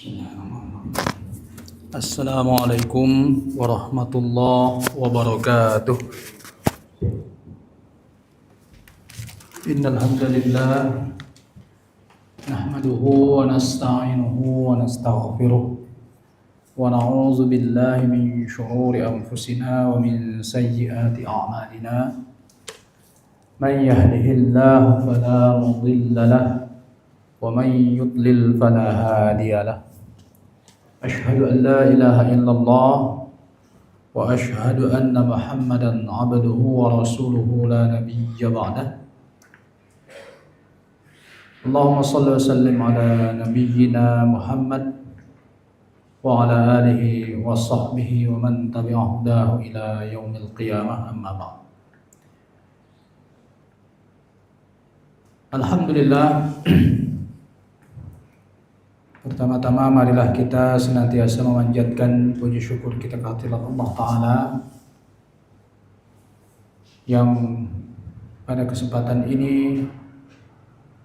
Bismillahirrahmanirrahim. Assalamualaikum warahmatullahi wabarakatuh. Innal hamdalillah nahmaduhu wa nasta'inuhu wa nastaghfiruh wa na'udzu billahi min shururi anfusina wa min sayyiati a'malina. Man yahdihillahu fala mudilla lahu wa man yudlil fala hadiya lahu. Asyhadu an la ilaha illallah wa asyhadu anna Muhammadan abduhu wa rasuluhu la nabiyya ba'dah. Allahumma shalli wa sallim ala nabiyyina Muhammad wa ala alihi wa sahbihi wa man tabi'a hudahu ila yaumil qiyamah, amma ba'd. Alhamdulillah, pertama-tama marilah kita senantiasa memanjatkan puji syukur kita kehadirat Allah Ta'ala yang pada kesempatan ini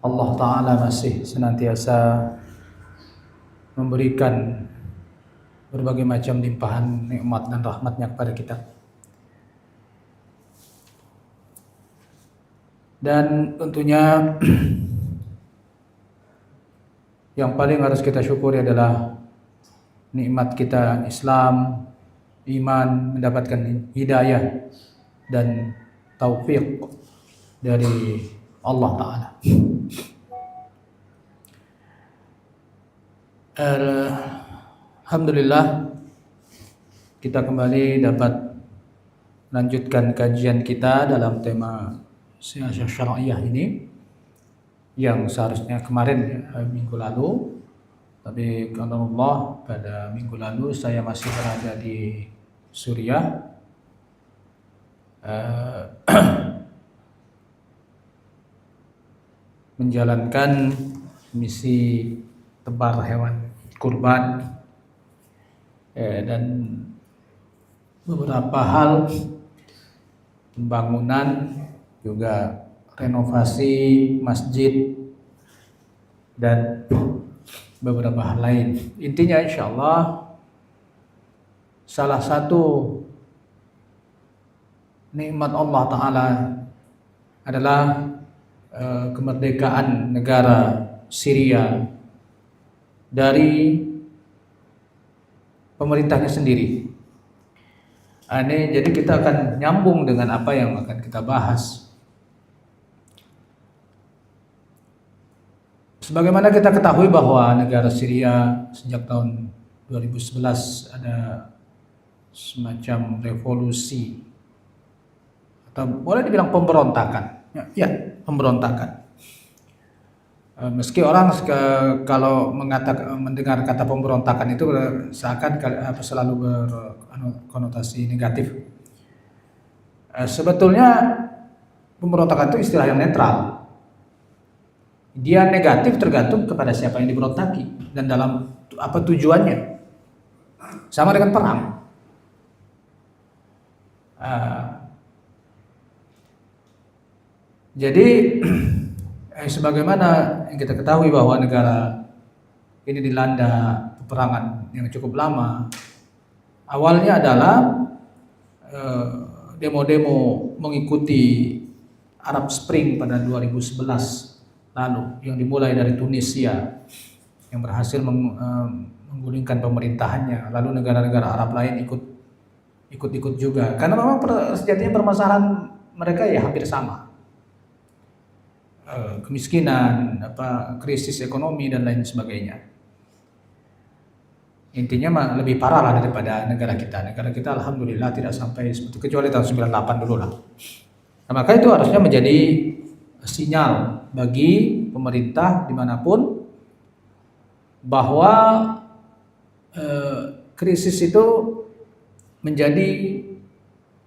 Allah Ta'ala masih senantiasa memberikan berbagai macam limpahan nikmat dan rahmatnya kepada kita. Dan tentunya yang paling harus kita syukuri adalah nikmat kita Islam, iman, mendapatkan hidayah dan taufik dari Allah Ta'ala. Alhamdulillah, kita kembali dapat melanjutkan kajian kita dalam tema Siyasah Syar'iyah ini yang seharusnya kemarin minggu lalu, tapi karena Allah pada minggu lalu saya masih berada di Suriah, menjalankan misi tebar hewan kurban, dan beberapa hal pembangunan, juga renovasi masjid dan beberapa hal lain. Intinya insya Allah salah satu nikmat Allah Ta'ala adalah kemerdekaan negara Syria dari pemerintahnya sendiri. Jadi kita akan nyambung dengan apa yang akan kita bahas. Sebagaimana kita ketahui bahwa negara Syria sejak tahun 2011 ada semacam revolusi atau boleh dibilang pemberontakan. Ya, pemberontakan. Meski orang kalau mendengar kata pemberontakan itu seakan selalu berkonotasi negatif. Sebetulnya pemberontakan itu istilah yang netral. Dia negatif tergantung kepada siapa yang diberontaki dan dalam apa tujuannya. Sama dengan perang. Jadi sebagaimana yang kita ketahui bahwa negara ini dilanda peperangan yang cukup lama. Awalnya adalah demo-demo mengikuti Arab Spring pada 2011 lalu, yang dimulai dari Tunisia yang berhasil menggulingkan pemerintahannya, lalu negara-negara Arab lain ikut juga, karena memang sejatinya permasalahan mereka ya hampir sama, kemiskinan, krisis ekonomi dan lain sebagainya. Intinya lebih parah lah daripada negara kita. Negara kita alhamdulillah tidak sampai seperti, kecuali tahun 98 dulu lah. Nah, maka itu harusnya menjadi sinyal bagi pemerintah dimanapun bahwa krisis itu menjadi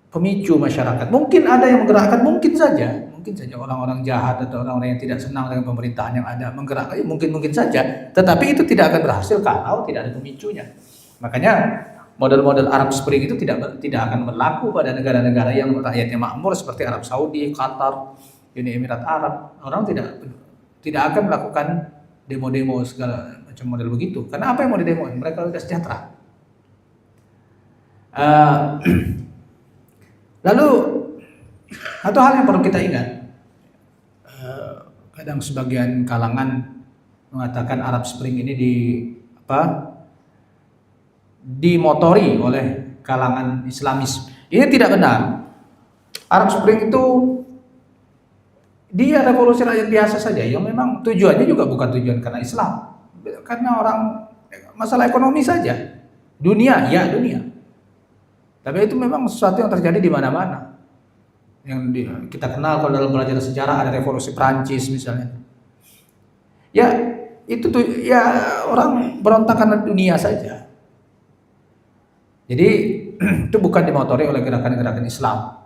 pemicu masyarakat. Mungkin ada yang menggerakkan, mungkin saja orang-orang jahat atau orang-orang yang tidak senang dengan pemerintahan yang ada menggerakkan, mungkin saja. Tetapi itu tidak akan berhasil kalau tidak ada pemicunya. Makanya model-model Arab Spring itu tidak akan berlaku pada negara-negara yang rakyatnya makmur seperti Arab Saudi, Qatar, Uni Emirat Arab. Orang tidak akan melakukan demo-demo segala macam model begitu. Karena apa yang mau didemoin? Mereka sudah sejahtera. Lalu satu hal yang perlu kita ingat, kadang sebagian kalangan mengatakan Arab Spring ini dimotori oleh kalangan Islamis. Ini tidak benar. Arab Spring itu dia revolusi rakyat biasa saja yang memang tujuannya juga bukan tujuan karena Islam, karena orang masalah ekonomi saja. Dunia. Tapi itu memang sesuatu yang terjadi di mana-mana. Yang kita kenal kalau dalam belajar sejarah ada revolusi Prancis misalnya. Ya, itu tuh ya orang berontak karena dunia saja. Jadi itu bukan dimotori oleh gerakan-gerakan Islam.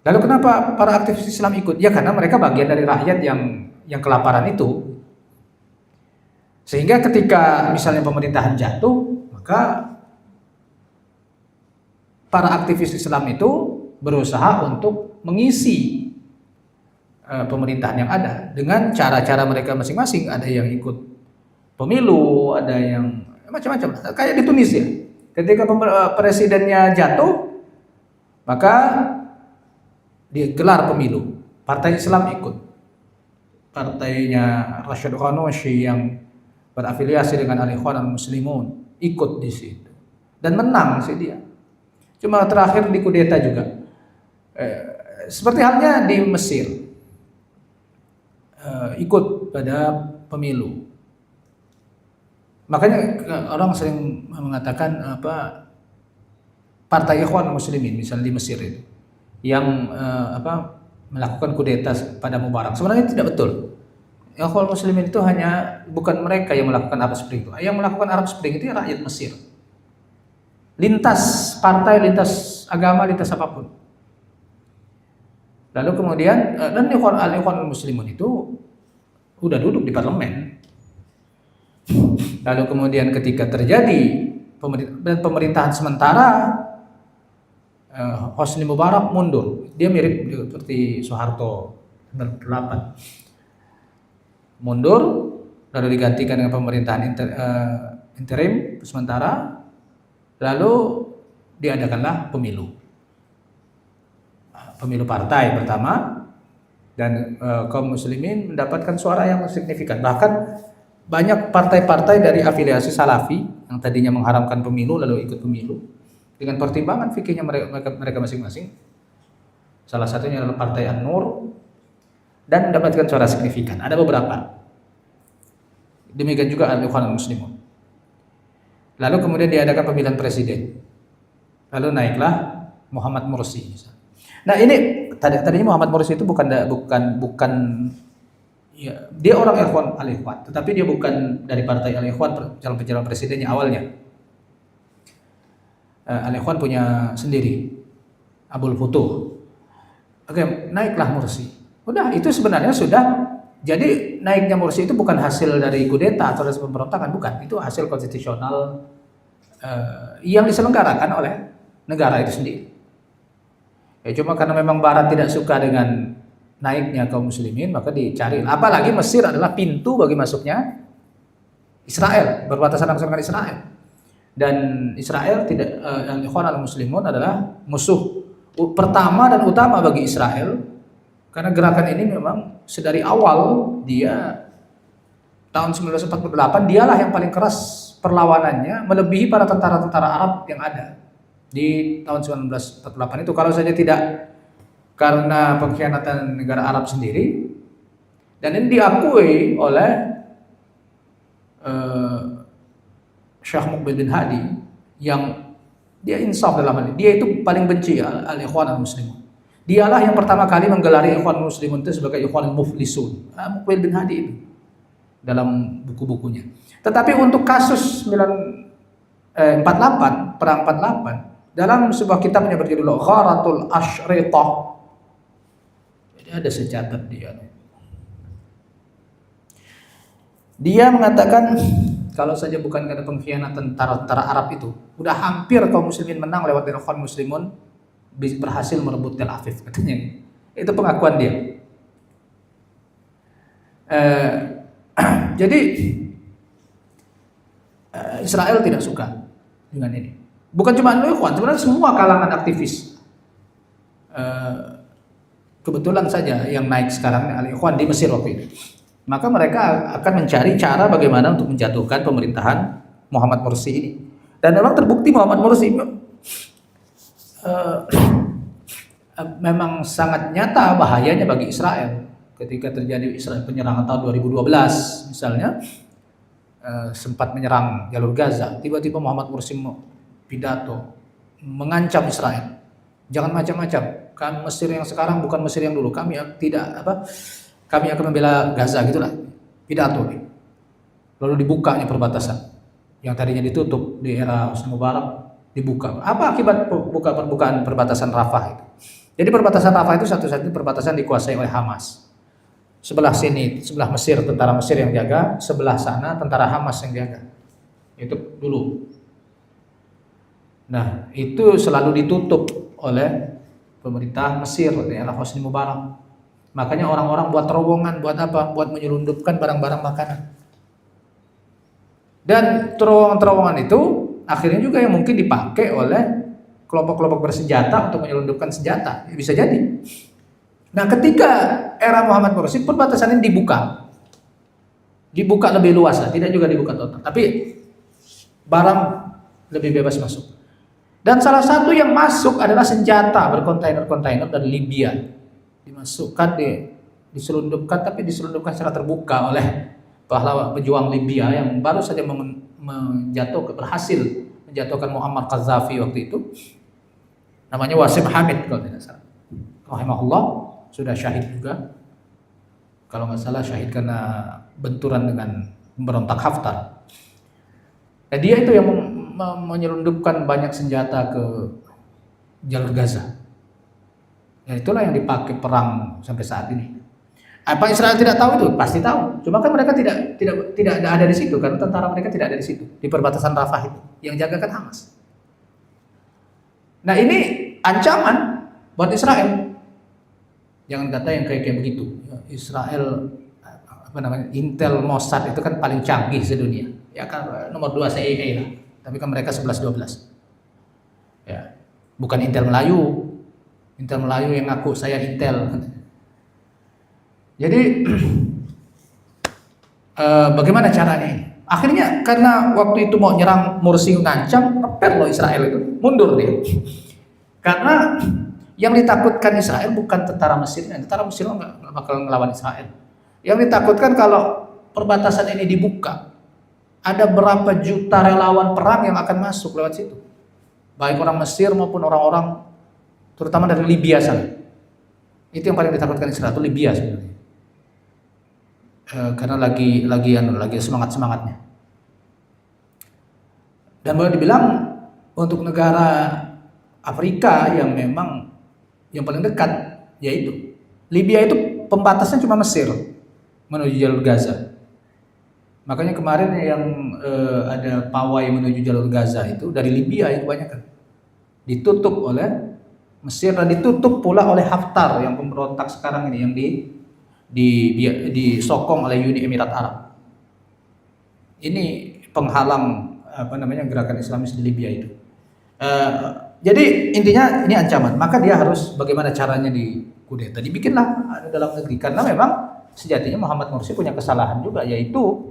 Lalu kenapa para aktivis Islam ikut? Ya karena mereka bagian dari rakyat yang kelaparan itu. Sehingga ketika misalnya pemerintahan jatuh, maka para aktivis Islam itu berusaha untuk mengisi pemerintahan yang ada dengan cara-cara mereka masing-masing. Ada yang ikut pemilu, ada yang macam-macam. Kayak di Tunisia, ketika presidennya jatuh, maka digelar pemilu. Partai Islam ikut. Partainya Rashid Ghannouchi yang berafiliasi dengan Al-Ikhwan Al-Muslimun ikut di situ dan menang sih dia. Cuma terakhir dikudeta juga. Seperti halnya di Mesir, ikut pada pemilu. Makanya orang sering mengatakan Partai Ikhwan Muslimin misalnya di Mesir itu yang melakukan kudeta pada Mubarak. Sebenarnya tidak betul. Ikhwan Muslimin itu bukan mereka yang melakukan Arab Spring itu. Yang melakukan Arab Spring itu rakyat Mesir. Lintas partai, lintas agama, lintas apapun. Lalu kemudian dan Ikhwan Muslimun itu udah duduk di parlemen. Lalu kemudian ketika terjadi pemerintahan sementara, Hosni Mubarak mundur. Dia mirip seperti Soeharto 98. Mundur, lalu digantikan dengan pemerintahan interim sementara, lalu diadakanlah pemilu partai pertama, dan kaum muslimin mendapatkan suara yang signifikan. Bahkan banyak partai-partai dari afiliasi Salafi yang tadinya mengharamkan pemilu lalu ikut pemilu dengan pertimbangan fikihnya mereka masing-masing. Salah satunya adalah Partai An-Nur, dan mendapatkan suara signifikan. Ada beberapa. Demikian juga Al-Ikhwan Al-Muslimun. Lalu kemudian diadakan pemilihan presiden. Lalu naiklah Muhammad Mursi. Nah ini tadinya Muhammad Mursi itu bukan ya, dia orang Al-Ikhwan, tetapi dia bukan dari Partai Al-Ikhwan calon presidennya awalnya. Al-Ikhwan punya sendiri, Abul Futuh. Oke, naiklah Mursi. Udah, itu sebenarnya sudah. Jadi naiknya Mursi itu bukan hasil dari kudeta atau dari pemberontakan, bukan. Itu hasil konstitusional yang diselenggarakan oleh negara itu sendiri. Ya cuma karena memang Barat tidak suka dengan naiknya kaum muslimin, maka dicari. Apalagi Mesir adalah pintu bagi masuknya Israel, berbatasan langsung dengan Israel. Dan Israel tidak, Ikhwan Al-Muslimun adalah musuh pertama dan utama bagi Israel, karena gerakan ini memang sedari awal dia tahun 1948 dialah yang paling keras perlawanannya, melebihi para tentara-tentara Arab yang ada di tahun 1948 itu. Kalau saja tidak karena pengkhianatan negara Arab sendiri, dan ini diakui oleh Syekh Muqbil bin Hadi yang dia insaf dalam hal ini. Dia itu paling benci al-Ikhwan al-Muslimun. Dialah yang pertama kali menggelari Ikhwan al-Muslimun itu sebagai Ikhwan al-Muflisun. Muqbil bin Hadi itu dalam buku-bukunya. Tetapi untuk kasus 48, perang 48, dalam sebuah kitabnya berjudul Gharatul Ashritah, ada secatat dia mengatakan kalau saja bukan karena pengkhianatan tentara Arab itu, udah hampir kaum muslimin menang lewat Ikhwan Muslimun, berhasil merebut Tel Aviv katanya. Itu pengakuan dia. Jadi Israel tidak suka dengan ini. Bukan cuma Al-Ikhwan, sebenarnya semua kalangan aktivis. Kebetulan saja yang naik sekarang Al-Ikhwan di Mesir waktu itu. Maka mereka akan mencari cara bagaimana untuk menjatuhkan pemerintahan Muhammad Mursi ini. Dan memang terbukti Muhammad Mursi memang sangat nyata bahayanya bagi Israel. Ketika terjadi Israel penyerangan tahun 2012 misalnya, sempat menyerang jalur Gaza, tiba-tiba Muhammad Mursi pidato mengancam Israel, jangan macam-macam, kan Mesir yang sekarang bukan Mesir yang dulu, kami akan membela Gaza, gitulah pidato. Lalu dibukanya perbatasan yang tadinya ditutup di era Hosni Mubarak, dibuka. Apa akibat pembukaan perbatasan Rafah itu? Jadi perbatasan Rafah itu satu-satunya perbatasan dikuasai oleh Hamas. Sebelah sini, sebelah Mesir, tentara Mesir yang jaga, sebelah sana tentara Hamas yang jaga. Itu dulu. Nah, itu selalu ditutup oleh pemerintah Mesir di era Hosni Mubarak. Makanya orang-orang buat terowongan, buat apa? Buat menyelundupkan barang-barang makanan. Dan terowongan-terowongan itu akhirnya juga yang mungkin dipakai oleh kelompok-kelompok bersenjata untuk menyelundupkan senjata. Bisa jadi. Nah, ketika era Muhammad Mursi, perbatasan ini dibuka lebih luas, tidak juga dibuka total, tapi barang lebih bebas masuk. Dan salah satu yang masuk adalah senjata berkontainer-kontainer dari Libya, dimasukkan, diselundupkan, tapi diselundupkan secara terbuka oleh pahlawan pejuang Libya yang baru saja berhasil menjatuhkan Muammar Gaddafi waktu itu, namanya Wasim Hamid kalau tidak salah, rahimahullah. Sudah syahid juga, kalau nggak salah syahid karena benturan dengan pemberontak Haftar. Dan dia itu yang menyelundupkan banyak senjata ke jalur Gaza. Ya itulah yang dipakai perang sampai saat ini. Apa Israel tidak tahu itu? Pasti tahu. Cuma kan mereka tidak ada di situ, karena tentara mereka tidak ada di situ, di perbatasan Rafah itu. Yang jaga kan Hamas. Nah, ini ancaman buat Israel. Jangan kata yang kayak begitu. Israel Intel Mossad itu kan paling canggih sedunia. Ya kan nomor 2 CIA lah. Tapi kan mereka 11-12. Ya. Bukan Intel Melayu. Intel Melayu yang ngaku saya Intel. Jadi bagaimana caranya? Akhirnya karena waktu itu mau nyerang Mursi ngancam, ngepet loh Israel itu. Mundur dia. Karena yang ditakutkan Israel bukan tentara Mesir, tentara Mesir nggak bakal ngelawan Israel. Yang ditakutkan kalau perbatasan ini dibuka, ada berapa juta relawan perang yang akan masuk lewat situ, baik orang Mesir maupun orang-orang, terutama dari Libya sana. Itu yang paling ditakutkan Israel, itu Libya sebenarnya, karena lagi semangatnya. Dan boleh dibilang untuk negara Afrika yang memang yang paling dekat, yaitu Libya, itu pembatasnya cuma Mesir menuju jalur Gaza. Makanya kemarin yang ada pawai menuju jalur Gaza itu dari Libya itu banyak kan, ditutup oleh Mesir dan ditutup pula oleh Haftar yang pemberontak sekarang ini, yang disokong oleh Uni Emirat Arab. Ini penghalang gerakan Islamis di Libya itu. Jadi intinya ini ancaman, maka dia harus bagaimana caranya di kudeta, dibikinlah dalam negeri, karena memang sejatinya Muhammad Mursi punya kesalahan juga, yaitu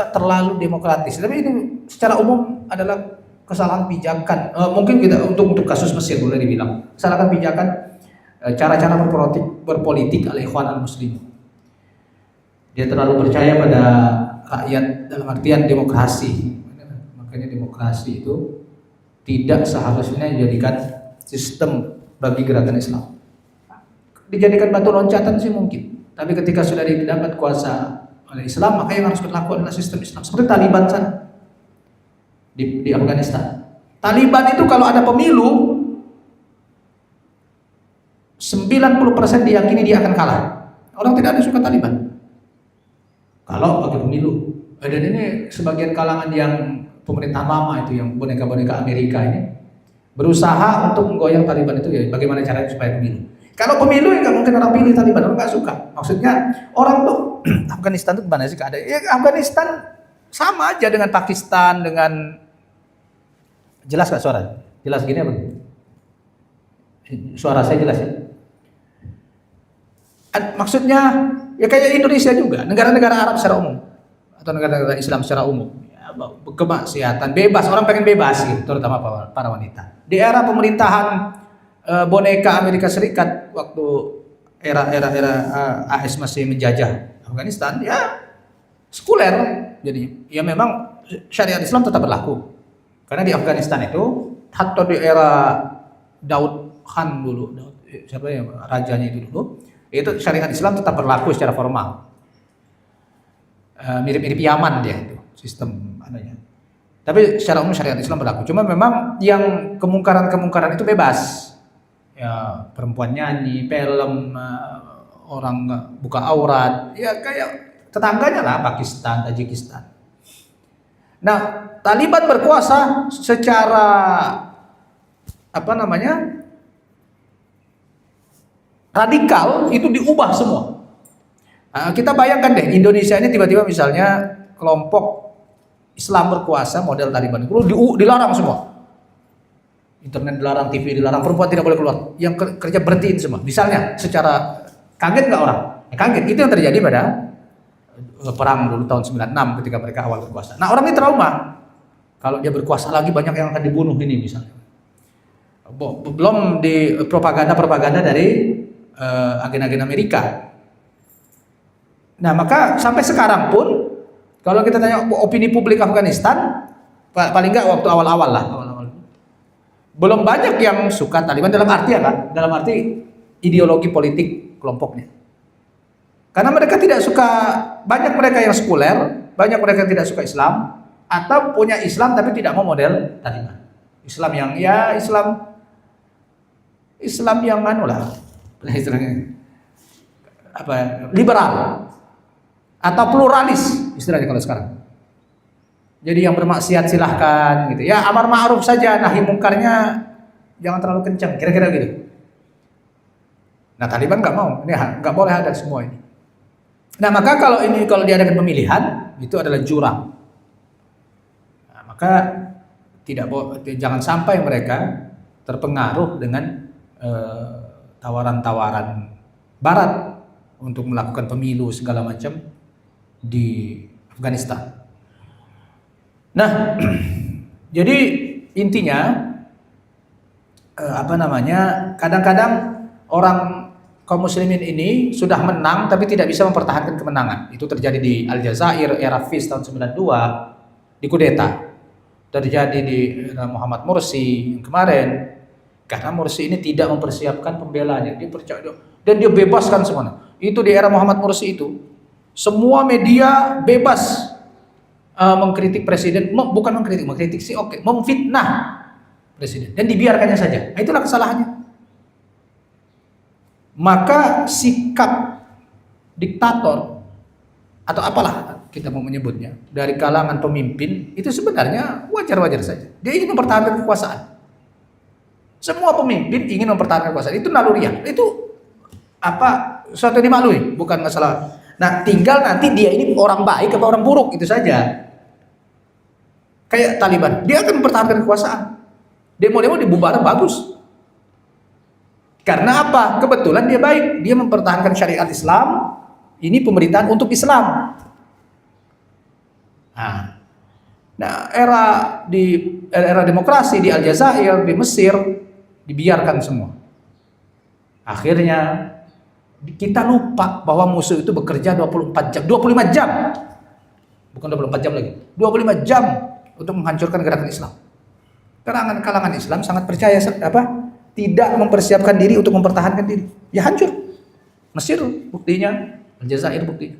terlalu demokratis. Tapi ini secara umum adalah kesalahan pijakan. Mungkin kita untuk kasus Mesir boleh dibilang kesalahan pijakan, cara-cara berpolitik al-Ikhwan al-Muslimin. Dia terlalu percaya pada rakyat dalam artian demokrasi. Makanya demokrasi itu tidak seharusnya dijadikan sistem bagi gerakan Islam. Dijadikan batu loncatan sih mungkin, tapi ketika sudah didapat kuasa oleh Islam, maka yang harus berlaku adalah sistem Islam. Seperti Taliban sana di Afghanistan. Taliban itu kalau ada pemilu 90% diyakini dia akan kalah. Orang tidak ada suka Taliban kalau pakai pemilu. Dan ini sebagian kalangan yang pemerintah lama itu, yang boneka-boneka Amerika ini, berusaha untuk menggoyang Taliban itu, ya bagaimana caranya supaya pemilu. Kalau pemilu ya nggak mungkin orang pilih Taliban, orang nggak suka. Maksudnya orang tuh Afghanistan tuh gimana sih keadaan? Ya, Afghanistan sama aja dengan Pakistan, dengan jelas nggak suara? Jelas gini apa? Suara saya jelas ya. Maksudnya ya kayak Indonesia juga, negara-negara Arab secara umum atau negara-negara Islam secara umum. Ya, kemaksiatan bebas, orang pengen bebas gitu, terutama para wanita. Di era pemerintahan boneka Amerika Serikat waktu era AS masih menjajah Afghanistan, ya sekuler. Jadi ya memang syariat Islam tetap berlaku. Karena di Afghanistan itu atau di era Daud Khan dulu, siapa ya rajanya itu dulu, itu syariat Islam tetap berlaku secara formal. Mirip-mirip Yaman dia itu sistem adanya. Tapi secara umum syariat Islam berlaku. Cuma memang yang kemungkaran-kemungkaran itu bebas. Ya, perempuan nyanyi, film, orang buka aurat, ya kayak tetangganya lah Pakistan, Tajikistan. Nah, Taliban berkuasa secara radikal, itu diubah semua. Kita bayangkan deh, Indonesia ini tiba-tiba misalnya kelompok Islam berkuasa model Taliban itu dilarang semua. Internet dilarang, TV dilarang, perempuan tidak boleh keluar. Yang kerja berhentiin semua. Misalnya, secara kaget nggak orang? Kaget. Itu yang terjadi pada perang dulu tahun 96 ketika mereka awal berkuasa. Nah, orang ini trauma. Kalau dia berkuasa lagi banyak yang akan dibunuh ini misalnya. Belum di propaganda dari agen-agen Amerika. Nah, maka sampai sekarang pun kalau kita tanya opini publik Afghanistan, paling nggak waktu awal-awal lah. Belum banyak yang suka Taliban dalam arti dalam arti ideologi politik kelompoknya. Karena mereka tidak suka, banyak mereka yang sekuler, banyak mereka yang tidak suka Islam, atau punya Islam tapi tidak mau model Taliban. Islam yang ya Islam yang liberal atau pluralis istilahnya kalau sekarang. Jadi yang bermaksiat silahkan gitu. Ya amar ma'ruf saja, nahi mungkarnya jangan terlalu kencang, kira-kira gitu. Nah, Taliban nggak mau, ini nggak boleh ada semua ini. Nah, maka kalau diadakan pemilihan itu adalah jurang. Nah, maka jangan sampai mereka terpengaruh dengan tawaran-tawaran Barat untuk melakukan pemilu segala macam di Afghanistan. Nah, jadi intinya kadang-kadang orang kaum muslimin ini sudah menang tapi tidak bisa mempertahankan kemenangan. Itu terjadi di Aljazair era Fis tahun 92, di kudeta. Terjadi di era Muhammad Mursi yang kemarin. Karena Mursi ini tidak mempersiapkan pembelanya, dia percaya dan dia bebaskan semuanya. Itu di era Muhammad Mursi itu semua media bebas mengkritik presiden, bukan mengkritik sih memfitnah presiden dan dibiarkannya saja. Nah, itulah kesalahannya. Maka sikap diktator atau apalah kita mau menyebutnya dari kalangan pemimpin itu sebenarnya wajar-wajar saja. Dia ingin mempertahankan kekuasaan. Semua pemimpin ingin mempertahankan kekuasaan, itu naluriah. Itu suatu yang dimaklumi, bukan masalah. Nah, tinggal nanti dia ini orang baik atau orang buruk, itu saja. Kayak Taliban, dia akan mempertahankan kekuasaan. Demo-demo dibubarkan bagus. Karena apa? Kebetulan dia baik, dia mempertahankan syariat Islam. Ini pemerintahan untuk Islam. Nah, era demokrasi di Aljazair, di Mesir dibiarkan semua. Akhirnya kita lupa bahwa musuh itu bekerja 24 jam, 25 jam. Bukan 24 jam lagi. 25 jam untuk menghancurkan gerakan Islam. Kalangan Islam sangat percaya tidak mempersiapkan diri untuk mempertahankan diri. Ya hancur. Mesir buktinya, Aljazair buktinya.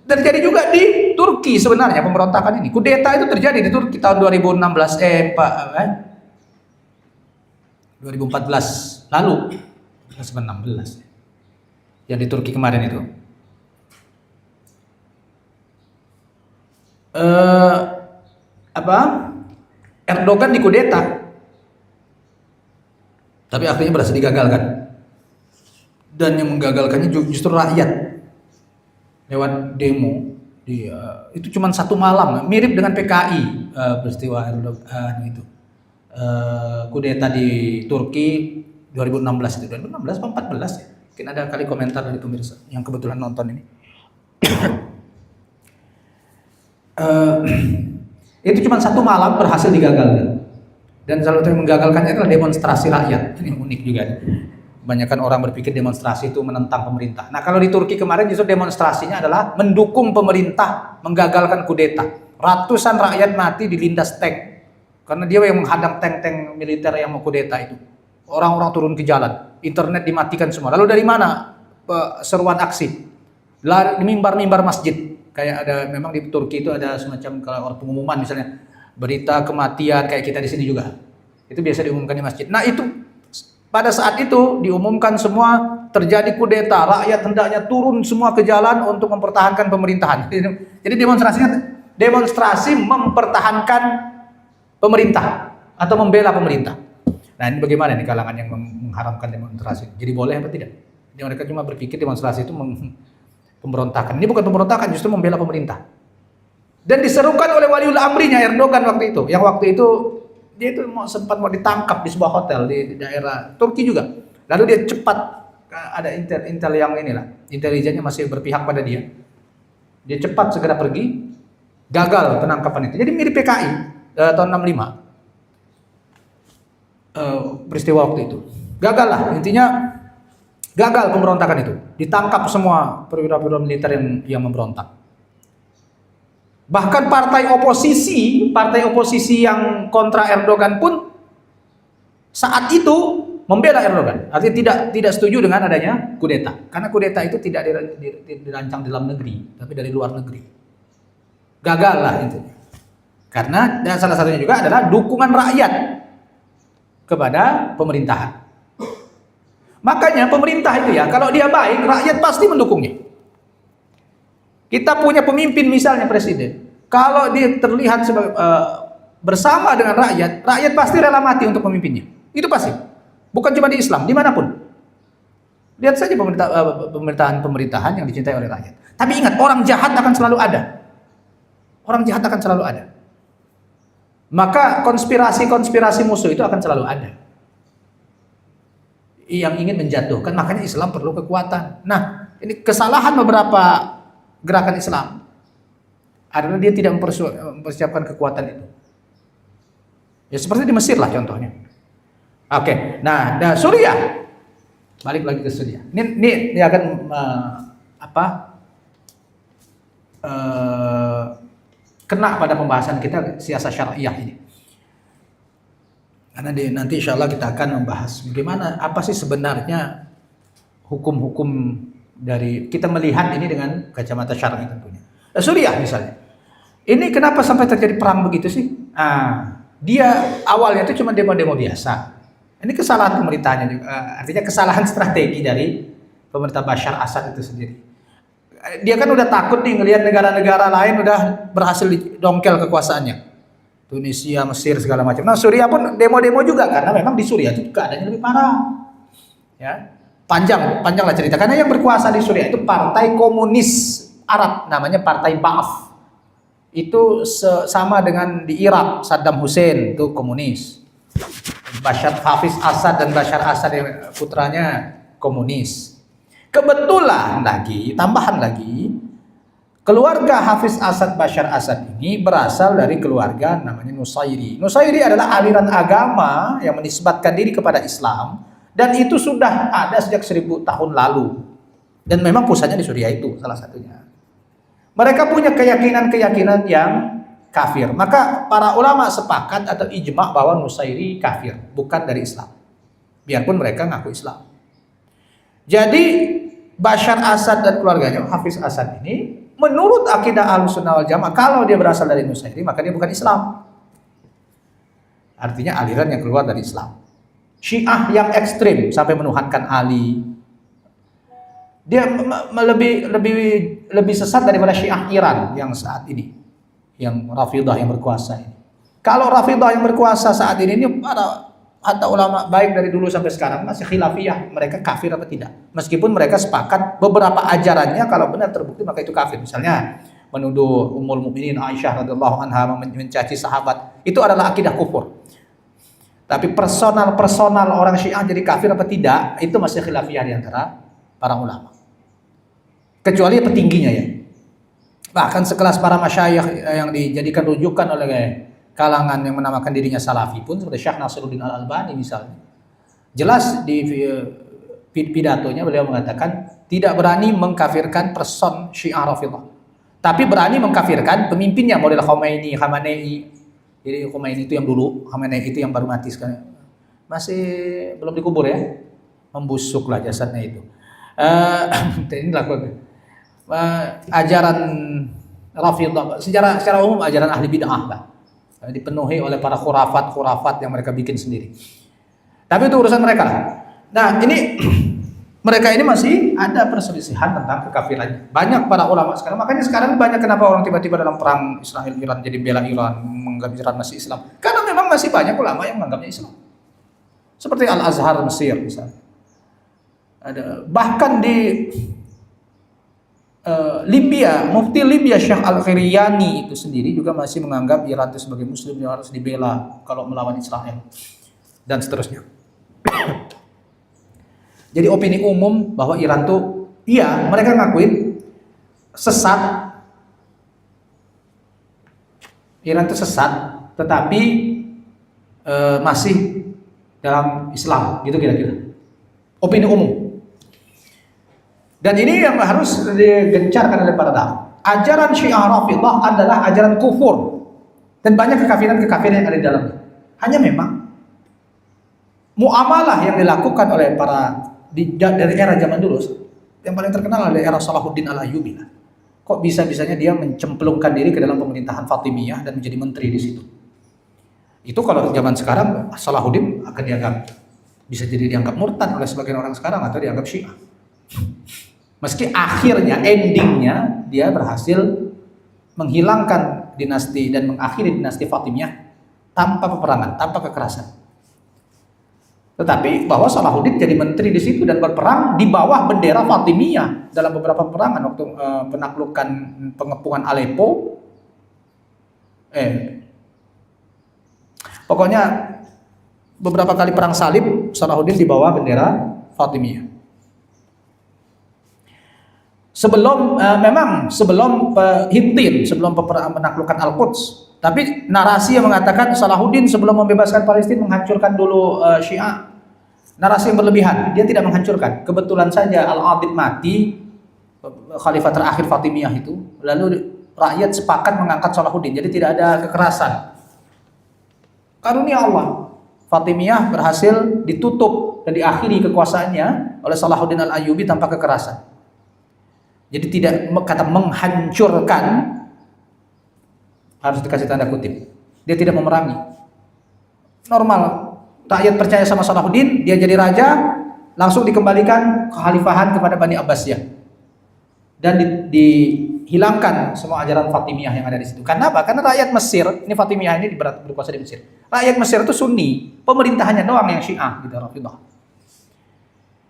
Terjadi juga di Turki sebenarnya pemberontakan ini. Kudeta itu terjadi di Turki tahun 2014 lalu. 2016. Yang di Turki kemarin itu. Erdogan dikudeta. Tapi akhirnya berhasil digagalkan. dan yang menggagalkannya justru rakyat lewat demo. Itu cuma satu malam, mirip dengan PKI, peristiwa Erdogan itu, kudeta di Turki 2016 itu, 2016 atau 14 ya. Mungkin ada kali komentar dari pemirsa yang kebetulan nonton ini. Itu cuma satu malam berhasil digagalkan. Dan salah satu yang menggagalkannya adalah demonstrasi rakyat. Ini unik juga. Kebanyakan orang berpikir demonstrasi itu menentang pemerintah. Nah, kalau di Turki kemarin justru demonstrasinya adalah mendukung pemerintah menggagalkan kudeta. Ratusan rakyat mati dilindas tank karena dia yang menghadang tank-tank militer yang mau kudeta itu. Orang-orang turun ke jalan, internet dimatikan semua. Lalu dari mana seruan aksi? Di mimbar-mimbar masjid. Kayak ada, memang di Turki itu ada semacam kalau pengumuman misalnya berita kematian kayak kita di sini juga. Itu biasa diumumkan di masjid. Nah, itu pada saat itu diumumkan semua terjadi kudeta, rakyat hendaknya turun semua ke jalan untuk mempertahankan pemerintahan. Jadi demonstrasi mempertahankan pemerintah atau membela pemerintah. Nah, ini bagaimana nih kalangan yang mengharamkan demonstrasi? Jadi boleh apa tidak? Jadi mereka cuma berpikir demonstrasi itu pemberontakan. Ini bukan pemberontakan, justru membela pemerintah. Dan diserukan oleh waliul amrinya Erdogan waktu itu. Yang waktu itu dia itu sempat mau ditangkap di sebuah hotel di daerah Turki juga. Lalu dia cepat, ada intel yang inilah, intelijennya masih berpihak pada dia. Dia cepat segera pergi, gagal penangkapan itu. Jadi mirip PKI tahun 65. Peristiwa waktu itu. Gagal lah, intinya gagal pemberontakan itu. Ditangkap semua perwira-perwira militer yang memberontak. Bahkan partai oposisi yang kontra Erdogan pun saat itu membela Erdogan. Artinya tidak setuju dengan adanya kudeta. Karena kudeta itu tidak dirancang di dalam negeri, tapi dari luar negeri. Gagal lah itu. Karena dan salah satunya juga adalah dukungan rakyat kepada pemerintahan. Makanya pemerintah itu ya, kalau dia baik, rakyat pasti mendukungnya. Kita punya pemimpin misalnya presiden, kalau dia terlihat bersama dengan rakyat, rakyat pasti rela mati untuk pemimpinnya. Itu pasti. Bukan cuma di Islam, dimanapun. Lihat saja pemerintahan yang dicintai oleh rakyat. Tapi ingat, orang jahat akan selalu ada. Orang jahat akan selalu ada. Maka konspirasi musuh itu akan selalu ada. Yang ingin menjatuhkan, makanya Islam perlu kekuatan. Nah, ini kesalahan beberapa gerakan Islam adalah dia tidak mempersiapkan kekuatan itu. Ya seperti di Mesir lah contohnya. Oke, nah Suriah, balik lagi ke Suriah. Ini akan kena pada pembahasan kita siasat syariah ini. Karena nanti insya Allah kita akan membahas bagaimana apa sih sebenarnya hukum-hukum dari kita melihat ini dengan kacamata syar'i tentunya. Suriah misalnya. Ini kenapa sampai terjadi perang begitu sih? Dia awalnya itu cuma demo-demo biasa. Ini kesalahan pemerintahnya juga. Artinya kesalahan strategi dari pemerintah Bashar Assad itu sendiri. Dia kan udah takut nih ngelihat negara-negara lain udah berhasil dongkel kekuasaannya. Tunisia, Mesir segala macam. Nah, Suriah pun demo-demo juga karena memang di Suriah itu keadaannya lebih parah. Ya. Panjanglah cerita. Karena yang berkuasa di Suriah itu partai komunis Arab, namanya Partai Ba'ath. Itu sama dengan di Irak, Saddam Hussein itu komunis. Hafiz Assad dan Bashar Assad yang putranya komunis. Kebetulan tambahan lagi, keluarga Hafiz Assad Bashar Assad ini berasal dari keluarga namanya Nusairi. Nusairi adalah aliran agama yang menisbatkan diri kepada Islam. Dan itu sudah ada sejak 1000 tahun lalu. Dan memang pusatnya di Suriah itu salah satunya. Mereka punya keyakinan-keyakinan yang kafir. Maka para ulama sepakat atau ijma' bahwa Nusairi kafir, bukan dari Islam. Biarpun mereka ngaku Islam. Jadi Bashar Assad dan keluarganya, Hafiz Assad ini, menurut akidah Ahlussunnah wal Jamaah, kalau dia berasal dari Nusairi, maka dia bukan Islam. Artinya aliran yang keluar dari Islam. Syiah yang ekstrim sampai menuhankan Ali. Dia lebih sesat daripada Syiah Iran yang saat ini, yang Rafidah yang berkuasa ini. Kalau Rafidah yang berkuasa saat ini para hatta ulama baik dari dulu sampai sekarang masih khilafiyah, mereka kafir apa tidak. Meskipun mereka sepakat beberapa ajarannya kalau benar terbukti maka itu kafir. Misalnya menuduh Ummul Mukminin Aisyah radhiyallahu anha mencaci sahabat, itu adalah akidah kufur. Tapi personal orang Syiah jadi kafir apa tidak, itu masih khilafiyah di antara para ulama. Kecuali petingginya ya. Bahkan sekelas para masyayikh yang dijadikan rujukan oleh kalangan yang menamakan dirinya salafi pun seperti Syekh Nasiruddin Al-Albani misalnya. Jelas di pidatonya beliau mengatakan tidak berani mengkafirkan person Syiah Rafidhah. Tapi berani mengkafirkan pemimpinnya model Khomeini. Jadi Khomeini itu yang dulu, Khamenei itu yang baru mati sekarang. Masih belum dikubur ya. Membusuklah jasadnya itu. Ini lakukan. Ajaran Rafidhah secara umum ajaran ahli bid'ah lah. Dipenuhi oleh para khurafat yang mereka bikin sendiri. Tapi itu urusan mereka lah. Nah, ini mereka ini masih ada perselisihan tentang kekafirannya. Banyak para ulama sekarang, makanya sekarang banyak kenapa orang tiba-tiba dalam perang Israel Iran jadi bela Iran, menganggap Iran masih Islam. Karena memang masih banyak ulama yang menganggapnya Islam. Seperti Al-Azhar Mesir misalnya. Ada bahkan di Libya, mufti Libya Syekh Al-Khiryani itu sendiri juga masih menganggap Iran itu sebagai muslim yang harus dibela kalau melawan Israel dan seterusnya. Jadi opini umum bahwa Iran tuh iya, mereka ngakuin sesat. Iran itu sesat, tetapi masih dalam Islam, gitu kira-kira. Opini umum. Dan ini yang harus digencarkan oleh para dai. Ajaran Syiah Rafidhah adalah ajaran kufur dan banyak kekafiran yang ada di dalamnya. Hanya memang muamalah yang dilakukan oleh para dari era zaman dulu, yang paling terkenal adalah era Salahuddin Al-Ayyubi. Kok bisa-bisanya dia mencemplungkan diri ke dalam pemerintahan Fatimiyah dan menjadi menteri di situ? Itu kalau zaman sekarang Salahuddin akan bisa jadi dianggap murtad oleh sebagian orang sekarang atau dianggap Syiah. Meski akhirnya, endingnya dia berhasil menghilangkan dinasti dan mengakhiri dinasti Fatimiyah tanpa peperangan, tanpa kekerasan. Tetapi bahwa Salahuddin jadi menteri di situ dan berperang di bawah bendera Fatimiyah dalam beberapa peperangan waktu penaklukan pengepungan Aleppo. Pokoknya beberapa kali perang salib Salahuddin di bawah bendera Fatimiyah. Sebelum Hittin, sebelum menaklukkan Al-Quds, tapi narasi yang mengatakan Salahuddin sebelum membebaskan Palestina menghancurkan dulu Syiah, narasi yang berlebihan. Dia tidak menghancurkan. Kebetulan saja Al-Adid mati, khalifah terakhir Fatimiyah itu, lalu rakyat sepakat mengangkat Salahuddin. Jadi tidak ada kekerasan. Karunia Allah, Fatimiyah berhasil ditutup dan diakhiri kekuasaannya oleh Salahuddin Al-Ayyubi tanpa kekerasan. Jadi tidak kata menghancurkan, harus dikasih tanda kutip. Dia tidak memerangi. Normal, rakyat percaya sama Salahuddin, dia jadi raja, langsung dikembalikan kekhalifahan kepada Bani Abbasiyah. Dan dihilangkan semua ajaran Fatimiyah yang ada di situ. Karena apa? Karena rakyat Mesir, ini Fatimiyah ini berkuasa di Mesir. Rakyat Mesir itu Sunni, pemerintahannya doang yang Syiah gitu, Rafidhah.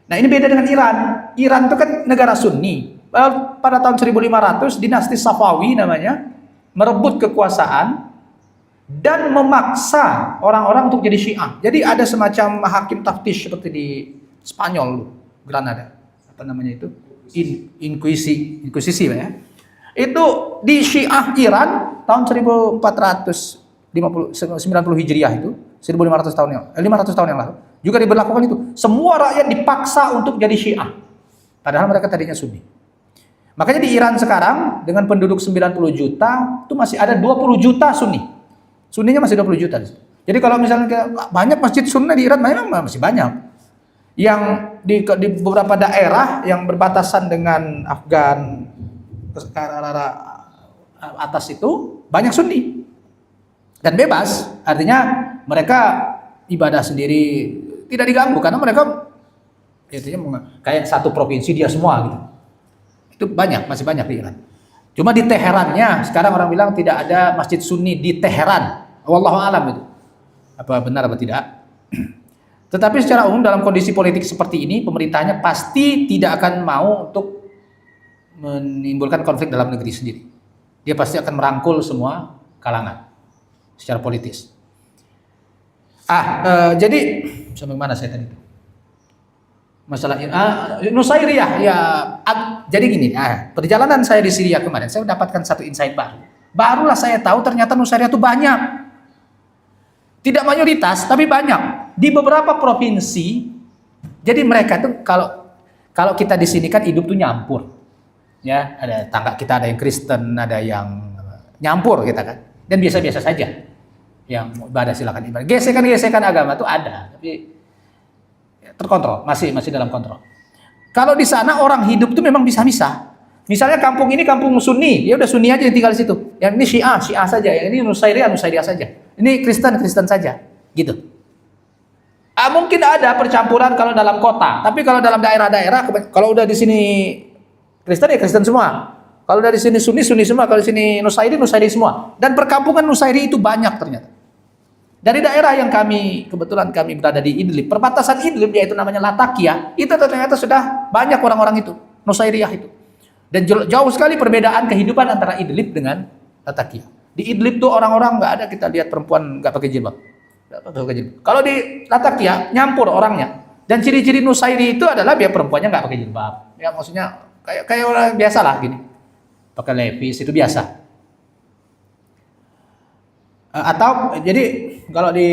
Nah, ini beda dengan Iran. Iran itu kan negara Sunni. Pada tahun 1500 dinasti Safawi namanya merebut kekuasaan dan memaksa orang-orang untuk jadi Syiah. Jadi ada semacam hakim taftish seperti di Spanyol, Granada. Apa namanya itu? Inkuisisi ya. Itu di Syiah Iran tahun 1490 Hijriah itu, 1500 tahun yang 500 tahun yang lalu juga diberlakukan itu. Semua rakyat dipaksa untuk jadi Syiah. Padahal mereka tadinya Sunni. Makanya di Iran sekarang dengan penduduk 90 juta itu masih ada 20 juta Sunni. Sunninya masih 20 juta. Jadi kalau misalnya banyak masjid Sunni di Iran memang masih banyak. Yang di beberapa daerah yang berbatasan dengan Afgan ke arah atas itu banyak Sunni. Dan bebas, artinya mereka ibadah sendiri tidak diganggu karena mereka kayak satu provinsi dia semua gitu. Itu masih banyak di Iran. Cuma di Teherannya, sekarang orang bilang tidak ada masjid Sunni di Teheran. Wallahu a'lam itu. Apa benar apa tidak? Tetapi secara umum dalam kondisi politik seperti ini, pemerintahnya pasti tidak akan mau untuk menimbulkan konflik dalam negeri sendiri. Dia pasti akan merangkul semua kalangan secara politis. Jadi sampai mana saya tadi? Masalah Nusairiyah ya. Jadi gini, perjalanan saya di Syria kemarin, saya mendapatkan satu insight baru. Barulah saya tahu ternyata Nusairiyah itu banyak. Tidak mayoritas, tapi banyak di beberapa provinsi. Jadi mereka itu kalau kita di sini kan hidup tuh nyampur, ya ada tangga kita, ada yang Kristen, ada yang nyampur kita kan, dan biasa-biasa saja. Yang ibadah silakan ibadah. Gesekan agama tuh ada, tapi terkontrol, masih dalam kontrol. Kalau di sana orang hidup tuh memang bisa-bisa. Misalnya kampung ini kampung Sunni, ya udah Sunni aja yang tinggal di situ. Yang ini Syiah saja, yang ini Nusairiyah saja. Ini Kristen saja, gitu. Mungkin ada percampuran kalau dalam kota, tapi kalau dalam daerah-daerah, kalau udah di sini Kristen ya Kristen semua. Kalau dari sini Sunni semua, kalau di sini Nusairi semua. Dan perkampungan Nusairi itu banyak ternyata. Dari daerah yang kebetulan kami berada di Idlib, perbatasan Idlib yaitu namanya Latakia, itu ternyata sudah banyak orang-orang itu, Nusairiyah itu. Dan jauh sekali perbedaan kehidupan antara Idlib dengan Latakia. Di Idlib tuh orang-orang nggak ada kita lihat perempuan nggak pakai jilbab. Kalau di Latakia nyampur orangnya. Dan ciri-ciri Nusairi itu adalah biar perempuannya nggak pakai jilbab. Ya maksudnya kayak orang biasa lah gini. Pakai levis itu biasa. Atau jadi kalau di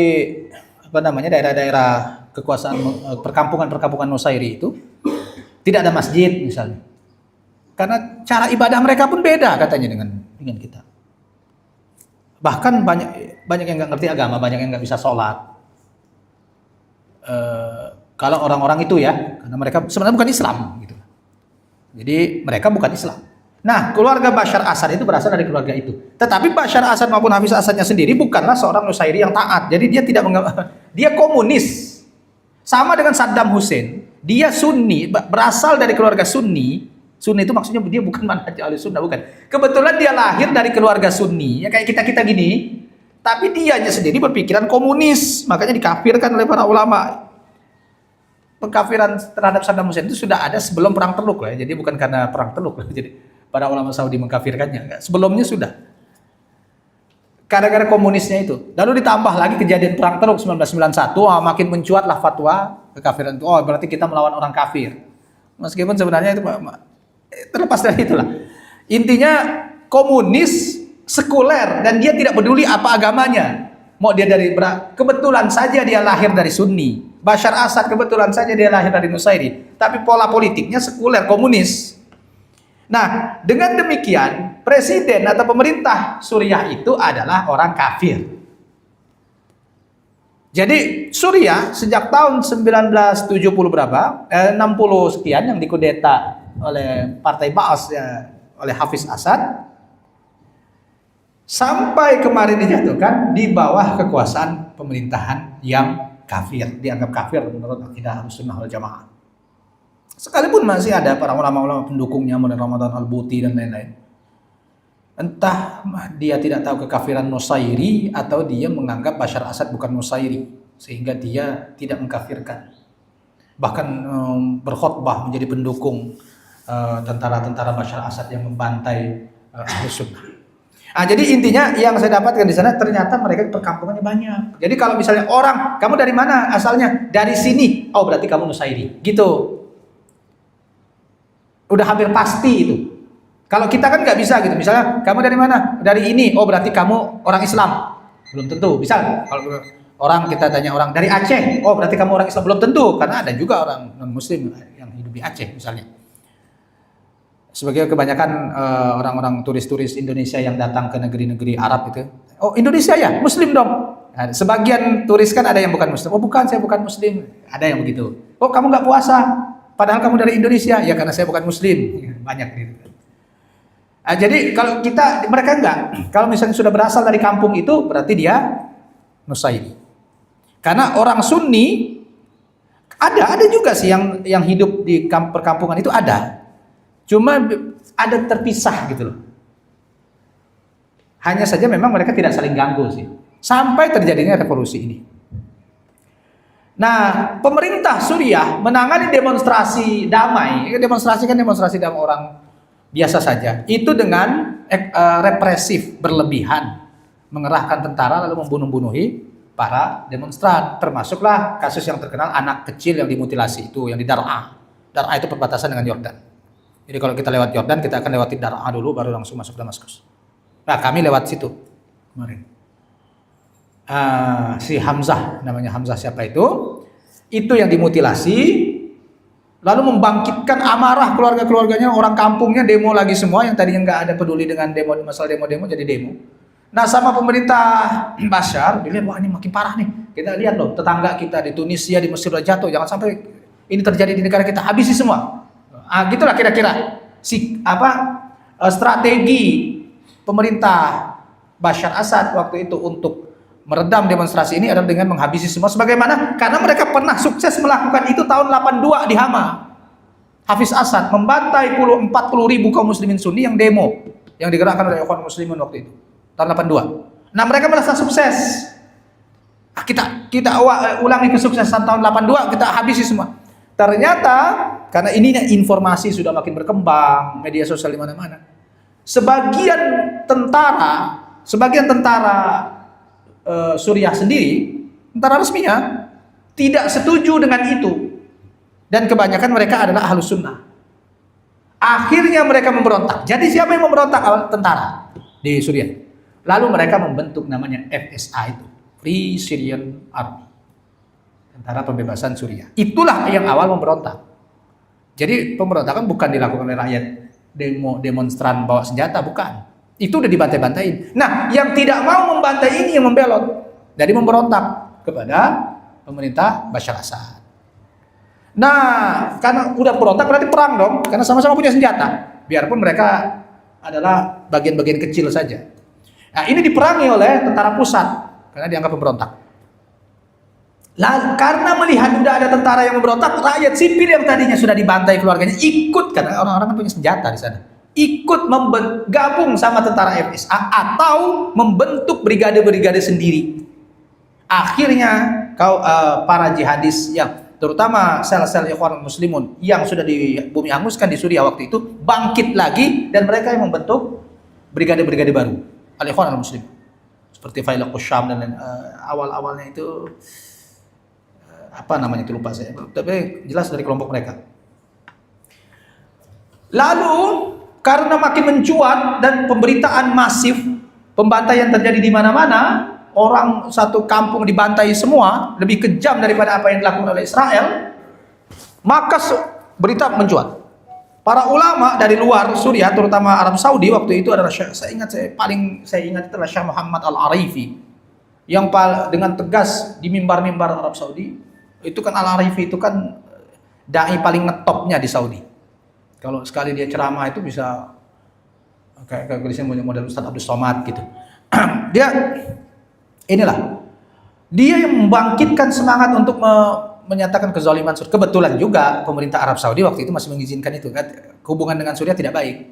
daerah-daerah kekuasaan perkampungan Nusairi itu tidak ada masjid misalnya. Karena cara ibadah mereka pun beda katanya dengan kita. Bahkan banyak yang nggak ngerti agama, banyak yang nggak bisa sholat. Kalau orang-orang itu ya, karena mereka sebenarnya bukan Islam gitu. Jadi mereka bukan Islam. Nah, keluarga Bashar Assad itu berasal dari keluarga itu. Tetapi Bashar Assad maupun Hafiz Assadnya sendiri bukanlah seorang Nusairi yang taat. Jadi dia dia komunis. Sama dengan Saddam Hussein. Dia Sunni, berasal dari keluarga Sunni. Sunni itu maksudnya dia bukan manhaj Ahlussunnah, bukan. Kebetulan dia lahir dari keluarga Sunni, ya kayak kita gini. Tapi dianya sendiri berpikiran komunis, makanya dikafirkan oleh para ulama. Pengkafiran terhadap Saddam Hussein itu sudah ada sebelum perang Teluk lah, jadi bukan karena perang Teluk lah. Jadi para ulama Saudi mengkafirkannya, sebelumnya sudah. Gara-gara komunisnya itu. Lalu ditambah lagi kejadian perang Teluk 1991, makin mencuatlah fatwa kekafiran itu. Oh, berarti kita melawan orang kafir. Meskipun sebenarnya itu terlepas dari itulah. Intinya komunis sekuler dan dia tidak peduli apa agamanya. Mau dia kebetulan saja dia lahir dari Sunni. Bashar Assad kebetulan saja dia lahir dari Nusairi, tapi pola politiknya sekuler komunis. Nah, dengan demikian presiden atau pemerintah Suriah itu adalah orang kafir. Jadi Suriah sejak tahun 1970 berapa, 60 sekian yang dikudeta oleh Partai Ba'as ya, oleh Hafiz Assad, sampai kemarin dijatuhkan di bawah kekuasaan pemerintahan yang kafir, dianggap kafir menurut akidah Ahlussunnah wal Jamaah. Sekalipun masih ada para ulama-ulama pendukungnya, model Ramadan Al-Buti dan lain-lain. Entah dia tidak tahu kekafiran Nusairi atau dia menganggap Bashar Assad bukan Nusairi sehingga dia tidak mengkafirkan. Bahkan berkhutbah menjadi pendukung tentara-tentara Bashar Assad yang membantai Ahlussunnah. Jadi intinya yang saya dapatkan di sana ternyata mereka perkampungannya banyak. Jadi kalau misalnya orang, kamu dari mana asalnya? Dari sini. Oh, berarti kamu Nusairi. Gitu. Udah hampir pasti itu. Kalau kita kan nggak bisa gitu. Misalnya kamu dari mana? Dari ini. Oh, berarti kamu orang Islam. Belum tentu. Misal kalau orang kita tanya orang dari Aceh. Oh, berarti kamu orang Islam. Belum tentu. Karena ada juga orang non Muslim yang hidup di Aceh misalnya. Sebagai kebanyakan orang-orang turis-turis Indonesia yang datang ke negeri-negeri Arab itu, oh Indonesia ya, Muslim dong. Nah, sebagian turis kan ada yang bukan Muslim. Oh bukan, saya bukan Muslim. Ada yang begitu. Oh kamu nggak puasa, padahal kamu dari Indonesia. Ya karena saya bukan Muslim. Banyak gitu. Jadi kalau mereka enggak. Kalau misalnya sudah berasal dari kampung itu, berarti dia Nusairi. Karena orang Sunni ada juga sih yang hidup di perkampungan itu ada. Cuma ada terpisah gitu loh. Hanya saja memang mereka tidak saling ganggu sih. Sampai terjadinya revolusi ini. Nah, pemerintah Suriah menangani demonstrasi damai. Demonstrasi kan demonstrasi damai orang biasa saja. Itu dengan represif berlebihan, mengerahkan tentara lalu membunuh-bunuhi para demonstran. Termasuklah kasus yang terkenal anak kecil yang dimutilasi itu, yang di Dar'a. Dar'a itu perbatasan dengan Yordan. Jadi kalau kita lewat Yordan, kita akan lewati Dar'a dulu, baru langsung masuk Damaskus. Nah, kami lewat situ kemarin. Si Hamzah, namanya Hamzah siapa itu yang dimutilasi, lalu membangkitkan amarah keluarga-keluarganya, orang kampungnya demo lagi semua, yang tadinya nggak ada peduli dengan demo, masalah demo-demo jadi demo. Nah, sama pemerintah Bashar dilihat, wah ini makin parah nih. Kita lihat loh, tetangga kita di Tunisia, di Mesir udah jatuh, jangan sampai ini terjadi di negara kita, habisi semua. Gitulah kira-kira strategi pemerintah Bashar Assad waktu itu untuk meredam demonstrasi ini adalah dengan menghabisi semua. Sebagaimana karena mereka pernah sukses melakukan itu tahun 82 di Hama. Hafiz Assad membantai 40 ribu kaum muslimin Sunni yang demo, yang digerakkan oleh Ikhwan Muslimin waktu itu tahun 82. Nah, mereka merasa sukses. Kita ulangi kesuksesan tahun 82, kita habisi semua. Ternyata karena ini informasi sudah makin berkembang, media sosial di mana-mana. Sebagian tentara Suriah sendiri, tentara resminya, tidak setuju dengan itu. Dan kebanyakan mereka adalah Ahlus Sunnah. Akhirnya mereka memberontak. Jadi siapa yang memberontak? Tentara di Suriah. Lalu mereka membentuk namanya FSA itu, Free Syrian Army. Tentara Pembebasan Suriah. Itulah yang awal memberontak. Jadi pemberontakan bukan dilakukan oleh rakyat demonstran bawa senjata, bukan. Itu udah dibantai-bantain. Nah, yang tidak mau membantai ini yang membelot. Jadi memberontak kepada pemerintah Bashar Assad. Nah, karena udah berontak berarti perang dong, karena sama-sama punya senjata. Biarpun mereka adalah bagian-bagian kecil saja. Nah, ini diperangi oleh tentara pusat karena dianggap pemberontak. Lalu karena melihat udah ada tentara yang memberontak, rakyat sipil yang tadinya sudah dibantai keluarganya ikut, karena orang-orang kan punya senjata di sana. Ikut gabung sama tentara FSA atau membentuk brigade-brigade sendiri. Akhirnya para jihadis yang terutama sel-sel Ikhwan Muslimun yang sudah di bumi hanguskan di Suriah waktu itu bangkit lagi, dan mereka yang membentuk brigade-brigade baru Al-Ikhwan Muslim seperti Failaq Syam dan awal-awalnya itu apa namanya itu lupa saya, tapi jelas dari kelompok mereka. Lalu karena makin mencuat dan pemberitaan masif, pembantaian terjadi di mana-mana, orang satu kampung dibantai semua, lebih kejam daripada apa yang dilakukan oleh Israel, maka berita mencuat. Para ulama dari luar Suriah, terutama Arab Saudi waktu itu adalah saya ingat itu adalah Syekh Muhammad Al-Arifi, yang dengan tegas di mimbar-mimbar Arab Saudi. Itu kan Al-Arifi itu kan dai paling ngetopnya di Saudi. Kalau sekali dia ceramah itu bisa kayak model Ustaz Abdul Somad gitu. Dia yang membangkitkan semangat untuk menyatakan kezaliman Suriah. Kebetulan juga pemerintah Arab Saudi waktu itu masih mengizinkan itu, kan hubungan dengan Suriah tidak baik.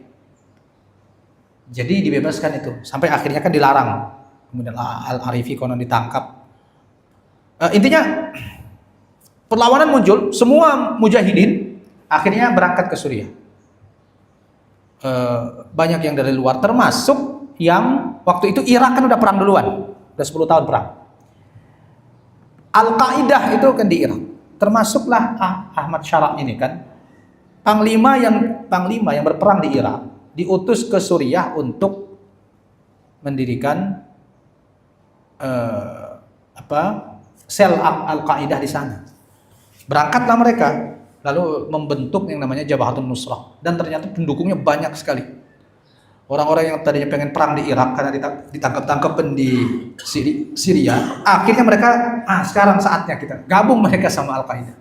Jadi dibebaskan itu, sampai akhirnya kan dilarang. Kemudian Al-Arifi konon ditangkap. Intinya perlawanan muncul, semua mujahidin akhirnya berangkat ke Suriah. Banyak yang dari luar, termasuk yang waktu itu Irak kan udah perang duluan, udah 10 tahun perang. Al-Qaeda itu kan di Irak, termasuklah Ahmad Syarab ini kan panglima yang berperang di Irak, diutus ke Suriah untuk mendirikan sel Al-Qaeda di sana. Berangkatlah mereka, lalu membentuk yang namanya Jabhatun Nusrah, dan ternyata pendukungnya banyak sekali. Orang-orang yang tadinya pengen perang di Irak karena ditangkap-tangkapan di Syria, akhirnya mereka sekarang saatnya kita gabung mereka sama Al-Qaeda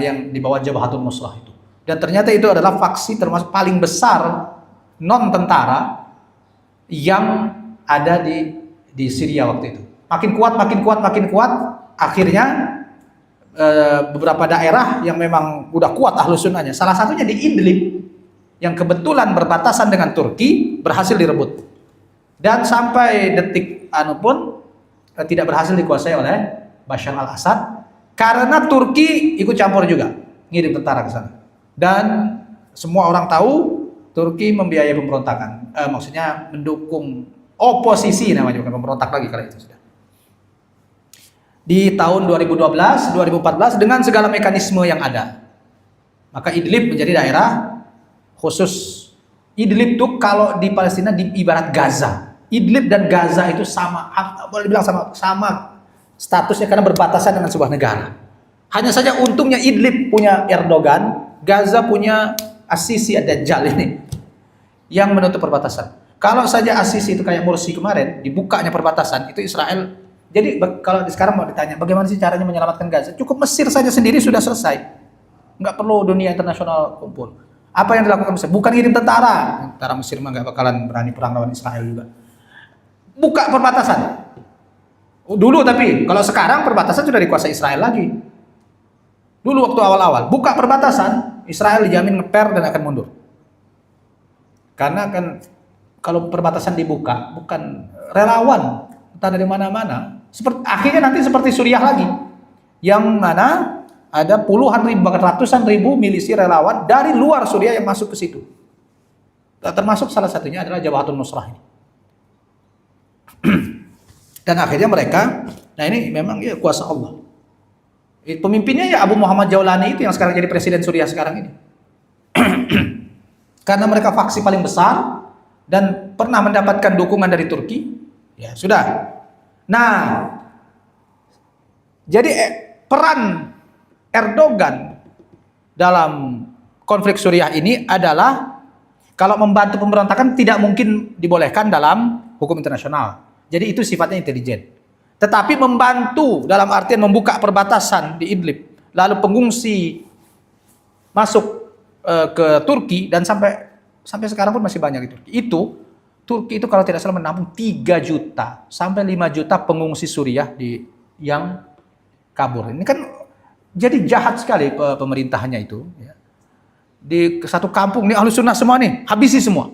yang di bawah Jabhatun Nusrah itu. Dan ternyata itu adalah faksi termasuk paling besar non tentara yang ada di Syria waktu itu. Makin kuat, akhirnya beberapa daerah yang memang udah kuat Ahlus Sunnahnya, salah satunya di Idlib yang kebetulan berbatasan dengan Turki, berhasil direbut, dan sampai detik pun tidak berhasil dikuasai oleh Bashar al-Assad. Karena Turki ikut campur juga, ngirim tentara ke sana. Dan semua orang tahu Turki membiayai pemberontakan. Maksudnya mendukung oposisi namanya, bukan pemberontak lagi kali itu sudah. Di tahun 2012, 2014 dengan segala mekanisme yang ada. Maka Idlib menjadi daerah khusus. Idlib itu kalau di Palestina ibarat Gaza. Idlib dan Gaza itu sama, boleh dibilang sama statusnya karena berbatasan dengan sebuah negara. Hanya saja untungnya Idlib punya Erdogan, Gaza punya As-Sisi ad-Dajjal ini yang menutup perbatasan. Kalau saja As-Sisi itu kayak Morsi kemarin, dibukanya perbatasan, itu Israel. Jadi kalau sekarang mau ditanya bagaimana sih caranya menyelamatkan Gaza? Cukup Mesir saja sendiri sudah selesai. Nggak perlu dunia internasional kumpul. Apa yang dilakukan Mesir? Bukan kirim tentara. Tentara Mesir mah nggak bakalan berani perang lawan Israel juga. Buka perbatasan. Dulu tapi, kalau sekarang perbatasan sudah dikuasai Israel lagi. Dulu waktu awal-awal, buka perbatasan, Israel dijamin ngeper dan akan mundur. Karena kan kalau perbatasan dibuka, bukan relawan, entah dari mana-mana. Akhirnya nanti seperti Suriah lagi. Yang mana ada puluhan ribu, bahkan ratusan ribu milisi relawan dari luar Suriah yang masuk ke situ. Termasuk salah satunya adalah Jabhatun Nusrah ini. Dan akhirnya mereka, nah ini memang ya kuasa Allah. Pemimpinnya ya Abu Muhammad Jaulani itu yang sekarang jadi presiden Suriah sekarang ini. Karena mereka faksi paling besar dan pernah mendapatkan dukungan dari Turki, ya sudah. Nah, jadi peran Erdogan dalam konflik Suriah ini adalah kalau membantu pemberontakan tidak mungkin dibolehkan dalam hukum internasional. Jadi itu sifatnya intelijen. Tetapi membantu dalam artian membuka perbatasan di Idlib, lalu pengungsi masuk ke Turki dan sampai sekarang pun masih banyak di Turki. Turki itu kalau tidak salah menampung 3 juta sampai 5 juta pengungsi Suriah yang kabur. Ini kan jadi jahat sekali pemerintahannya itu. Ya. Di satu kampung nih Ahlus Sunnah semua nih, habisi semua.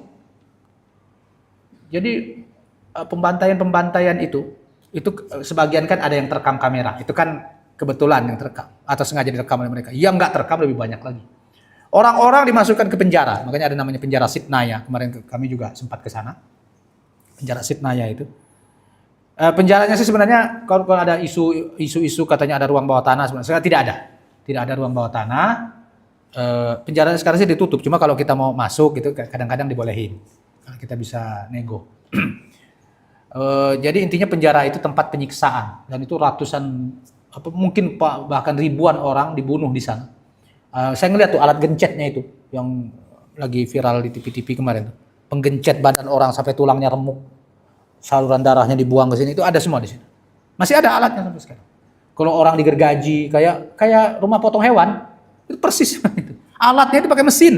Jadi pembantaian itu sebagian kan ada yang terekam kamera. Itu kan kebetulan yang terekam atau sengaja direkam oleh mereka. Yang nggak terekam lebih banyak lagi. Orang-orang dimasukkan ke penjara. Makanya ada namanya penjara Sitnaya. Kemarin kami juga sempat ke sana. Penjara Sitnaya itu. Penjaranya sih sebenarnya kalau ada isu katanya ada ruang bawah tanah, sebenarnya tidak ada. Tidak ada ruang bawah tanah. Penjara sekarang sih ditutup. Cuma kalau kita mau masuk gitu kadang-kadang dibolehin. Kita bisa nego. Jadi intinya penjara itu tempat penyiksaan dan itu ratusan mungkin bahkan ribuan orang dibunuh di sana. Saya ngeliat tuh alat gencetnya itu yang lagi viral di TV-TV kemarin tuh. Penggencet badan orang sampai tulangnya remuk, saluran darahnya dibuang ke sini, itu ada semua di sini. Masih ada alatnya sampai sekarang. Kalau orang digergaji kayak rumah potong hewan, itu persis itu. Alatnya itu pakai mesin.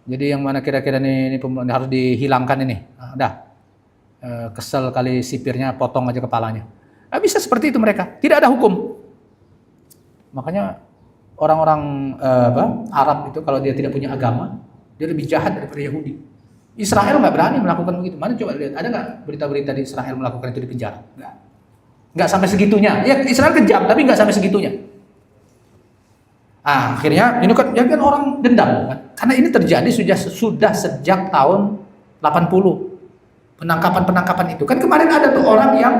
Jadi yang mana kira-kira ini harus dihilangkan ini. Udah. Kesel kali sipirnya, potong aja kepalanya. Bisa seperti itu mereka. Tidak ada hukum. Makanya orang-orang Arab itu kalau dia tidak punya agama, dia lebih jahat daripada Yahudi. Israel nggak berani melakukan begitu. Mana coba lihat, ada nggak berita-berita di Israel melakukan itu di penjara? Nggak sampai segitunya. Ya Israel kejam, tapi nggak sampai segitunya. Akhirnya ini kan orang dendam kan? Karena ini terjadi sudah sejak tahun 80. Penangkapan itu. Kan kemarin ada tuh orang yang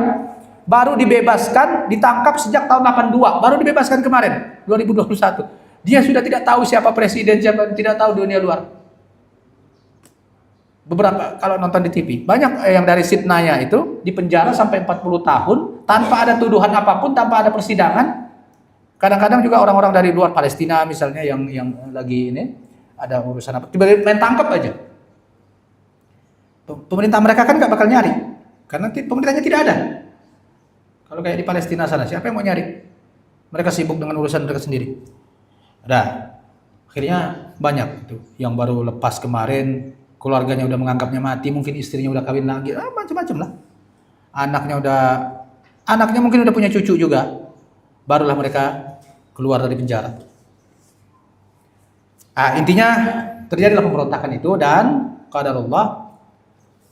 baru dibebaskan, ditangkap sejak tahun 82, baru dibebaskan kemarin 2021. Dia sudah tidak tahu siapa presiden, tidak tahu dunia luar. Beberapa kalau nonton di TV, banyak yang dari Sitnaya itu dipenjara sampai 40 tahun tanpa ada tuduhan apapun, tanpa ada persidangan. Kadang-kadang juga orang-orang dari luar Palestina misalnya yang lagi ini ada urusan apa, tiba-tiba main tangkap aja. Pemerintah mereka kan nggak bakal nyari, karena pemerintahnya tidak ada. Kalau kayak di Palestina sana, siapa yang mau nyari? Mereka sibuk dengan urusan mereka sendiri. Ada, akhirnya banyak itu yang baru lepas kemarin, keluarganya udah menganggapnya mati, mungkin istrinya udah kawin lagi, macam-macam lah. Anaknya mungkin udah punya cucu juga, barulah mereka keluar dari penjara. Intinya terjadilah pemberontakan itu dan qadarullah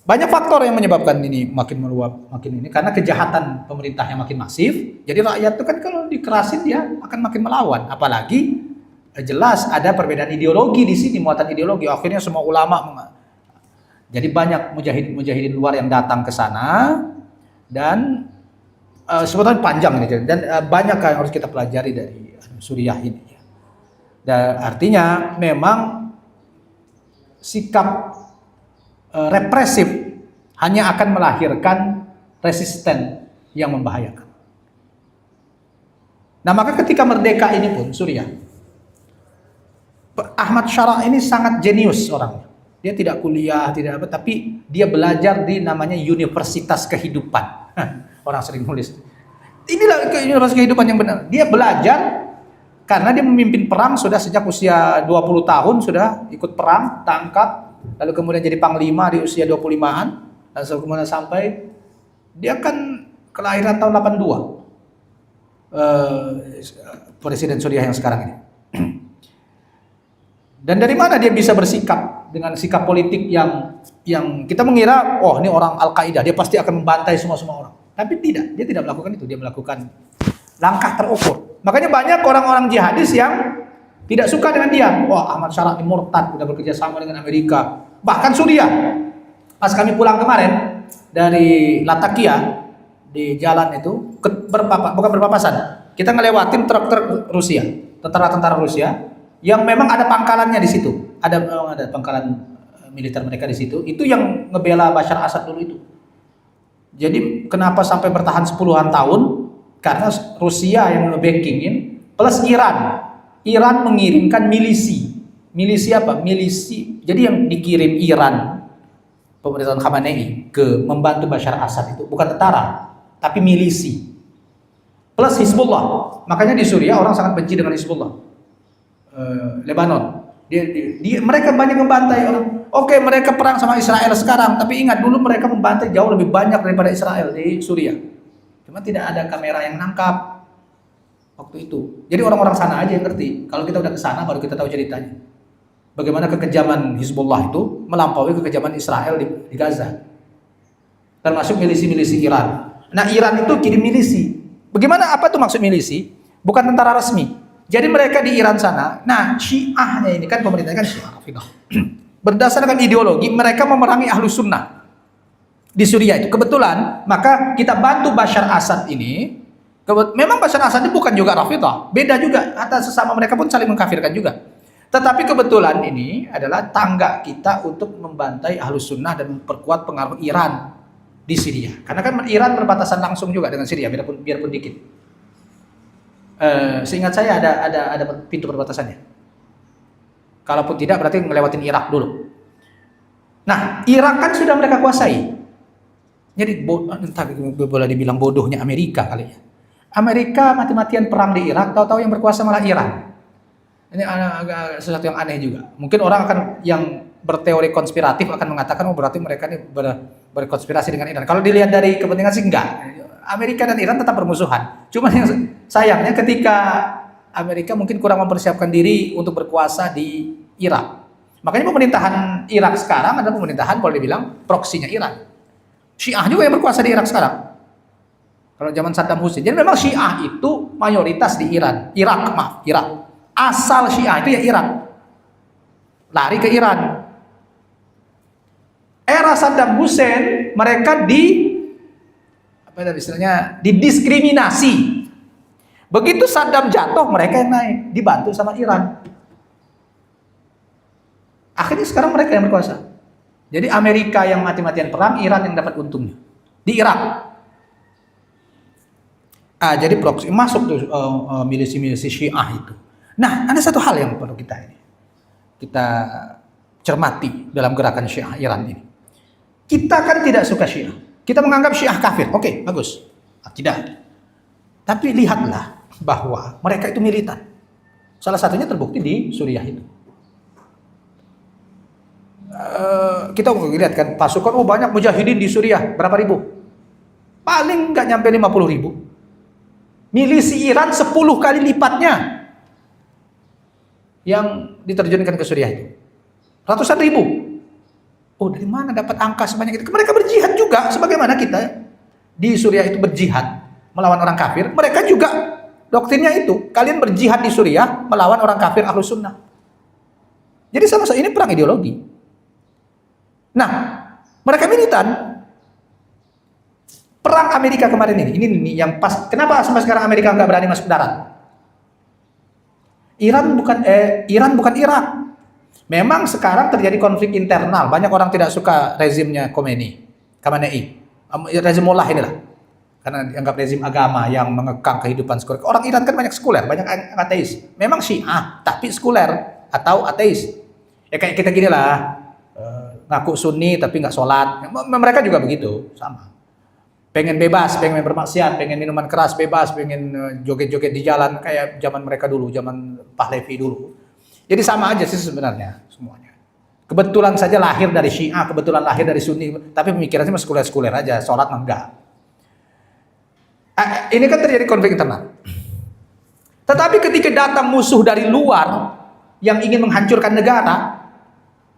Banyak faktor yang menyebabkan ini makin meluap, makin ini karena kejahatan pemerintah yang makin masif. Jadi rakyat itu kan kalau dikerasin dia akan makin melawan. Apalagi jelas ada perbedaan ideologi di sini, muatan ideologi. Akhirnya semua ulama jadi banyak mujahidin luar yang datang ke sana dan sebetulnya panjang ini dan banyak yang harus kita pelajari dari Suriah ini. Dan artinya memang sikap represif hanya akan melahirkan resisten yang membahayakan. Nah, maka ketika merdeka ini pun Suriah, Ahmad Syara ini sangat jenius orangnya. Dia tidak kuliah, tidak apa, tapi dia belajar di namanya Universitas Kehidupan. Orang sering nulis. Inilah Universitas Kehidupan yang benar. Dia belajar karena dia memimpin perang sudah sejak usia 20 tahun, sudah ikut perang, tangkap, lalu kemudian jadi panglima di usia 25-an, lalu kemudian sampai dia kan kelahiran tahun 82. Presiden Suriah yang sekarang ini. Dan dari mana dia bisa bersikap dengan sikap politik yang kita mengira, oh ini orang Al-Qaeda, dia pasti akan membantai semua orang. Tapi tidak, dia tidak melakukan itu, dia melakukan langkah terukur. Makanya banyak orang-orang jihadis yang tidak suka dengan dia. Wah, Ahmad Syara ini murtad, sudah bekerja sama dengan Amerika. Bahkan Suriah. Pas kami pulang kemarin dari Latakia di jalan itu bukan berpapasan. Kita ngelewatin truk-truk Rusia, tentara-tentara Rusia yang memang ada pangkalannya di situ. Ada pangkalan militer mereka di situ. Itu yang ngebela Bashar Assad dulu itu. Jadi kenapa sampai bertahan 10-an tahun? Karena Rusia yang nge-backingin plus Iran. Iran mengirimkan milisi. Milisi apa? Milisi. Jadi yang dikirim Iran, pemerintahan Khamenei, ke membantu Bashar Assad itu bukan tentara, tapi milisi. Plus Hizbullah. Makanya di Suriah orang sangat benci dengan Hizbullah. Lebanon. Mereka banyak membantai orang. Oke, mereka perang sama Israel sekarang, tapi ingat dulu mereka membantai jauh lebih banyak daripada Israel di Suriah. Cuma tidak ada kamera yang nangkap waktu itu. Jadi orang-orang sana aja yang ngerti. Kalau kita udah ke sana baru kita tahu ceritanya. Bagaimana kekejaman Hizbullah itu melampaui kekejaman Israel di Gaza. Termasuk milisi-milisi Iran. Nah, Iran itu kirim milisi. Bagaimana, apa tuh maksud milisi? Bukan tentara resmi. Jadi mereka di Iran sana, nah Syiahnya ini kan pemerintahnya kan Syiah Rafidah. Berdasarkan ideologi mereka memerangi Ahlus Sunnah di Suriah itu. Kebetulan maka kita bantu Bashar Assad ini. Memang Bashar Assad ini bukan juga Rafidah, beda juga. Atas sesama mereka pun saling mengkafirkan juga. Tetapi kebetulan ini adalah tangga kita untuk membantai Ahlus Sunnah dan memperkuat pengaruh Iran di Syria. Karena kan Iran berbatasan langsung juga dengan Syria, biarpun dikit. Seingat saya ada pintu perbatasannya. Kalaupun tidak berarti ngelewatin Irak dulu. Nah, Irak kan sudah mereka kuasai. Jadi entah boleh dibilang bodohnya Amerika kali ya. Amerika mati-matian perang di Irak, tahu-tahu yang berkuasa malah Iran. Ini agak sesuatu yang aneh juga. Mungkin orang akan yang berteori konspiratif akan mengatakan oh berarti mereka ini berkonspirasi dengan Iran. Kalau dilihat dari kepentingan sih enggak. Amerika dan Iran tetap bermusuhan. Cuma yang sayangnya ketika Amerika mungkin kurang mempersiapkan diri untuk berkuasa di Irak. Makanya pemerintahan Irak sekarang adalah pemerintahan boleh dibilang proksinya Iran. Syiah juga yang berkuasa di Irak sekarang. Kalau zaman Saddam Hussein. Jadi memang Syiah itu mayoritas di Iran. Irak. Asal Syiah itu ya Irak. Lari ke Iran. Era Saddam Hussein mereka didiskriminasi. Begitu Saddam jatuh, mereka yang naik, dibantu sama Iran. Akhirnya sekarang mereka yang berkuasa. Jadi Amerika yang mati-matian perang, Iran yang dapat untungnya di Irak. Jadi proksi masuk tuh milisi-milisi Syiah itu. Nah, ada satu hal yang perlu kita cermati dalam gerakan Syiah Iran ini. Kita kan tidak suka Syiah. Kita menganggap Syiah kafir. Oke, bagus. Tidak. Tapi lihatlah bahwa mereka itu militan. Salah satunya terbukti di Suriah itu. Kita lihat kan pasukan banyak mujahidin di Suriah. Berapa ribu? Paling nggak nyampe 50 ribu. Milisi Iran 10 kali lipatnya yang diterjunkan ke Suriah itu. Ratusan ribu. Oh, dari mana dapat angka sebanyak itu? Mereka berjihad juga, sebagaimana kita di Suriah itu berjihad melawan orang kafir. Mereka juga doktrinnya itu, kalian berjihad di Suriah melawan orang kafir Ahlus Sunnah. Jadi sama-sama ini perang ideologi. Nah, mereka militan. Perang Amerika kemarin ini yang pas. Kenapa sampai sekarang Amerika nggak berani masuk darat? Iran bukan Irak. Memang sekarang terjadi konflik internal. Banyak orang tidak suka rezimnya Khamenei, rezim Mullah inilah. Karena dianggap rezim agama yang mengekang kehidupan sekuler. Orang Iran kan banyak sekuler, banyak ateis. Memang Syiah, tapi sekuler atau ateis. Ya kayak kita gini lah, ngaku Sunni tapi nggak sholat. Mereka juga begitu, sama. Pengen bebas, pengen bermaksiat, pengen minuman keras bebas, pengen joget-joget di jalan kayak zaman mereka dulu, zaman Pahlavi dulu. Jadi sama aja sih sebenarnya semuanya. Kebetulan saja lahir dari Syiah, kebetulan lahir dari Sunni, tapi pemikirannya masih sekuler-sekuler aja, sholat enggak. Ini kan terjadi konflik internal. Tetapi ketika datang musuh dari luar yang ingin menghancurkan negara,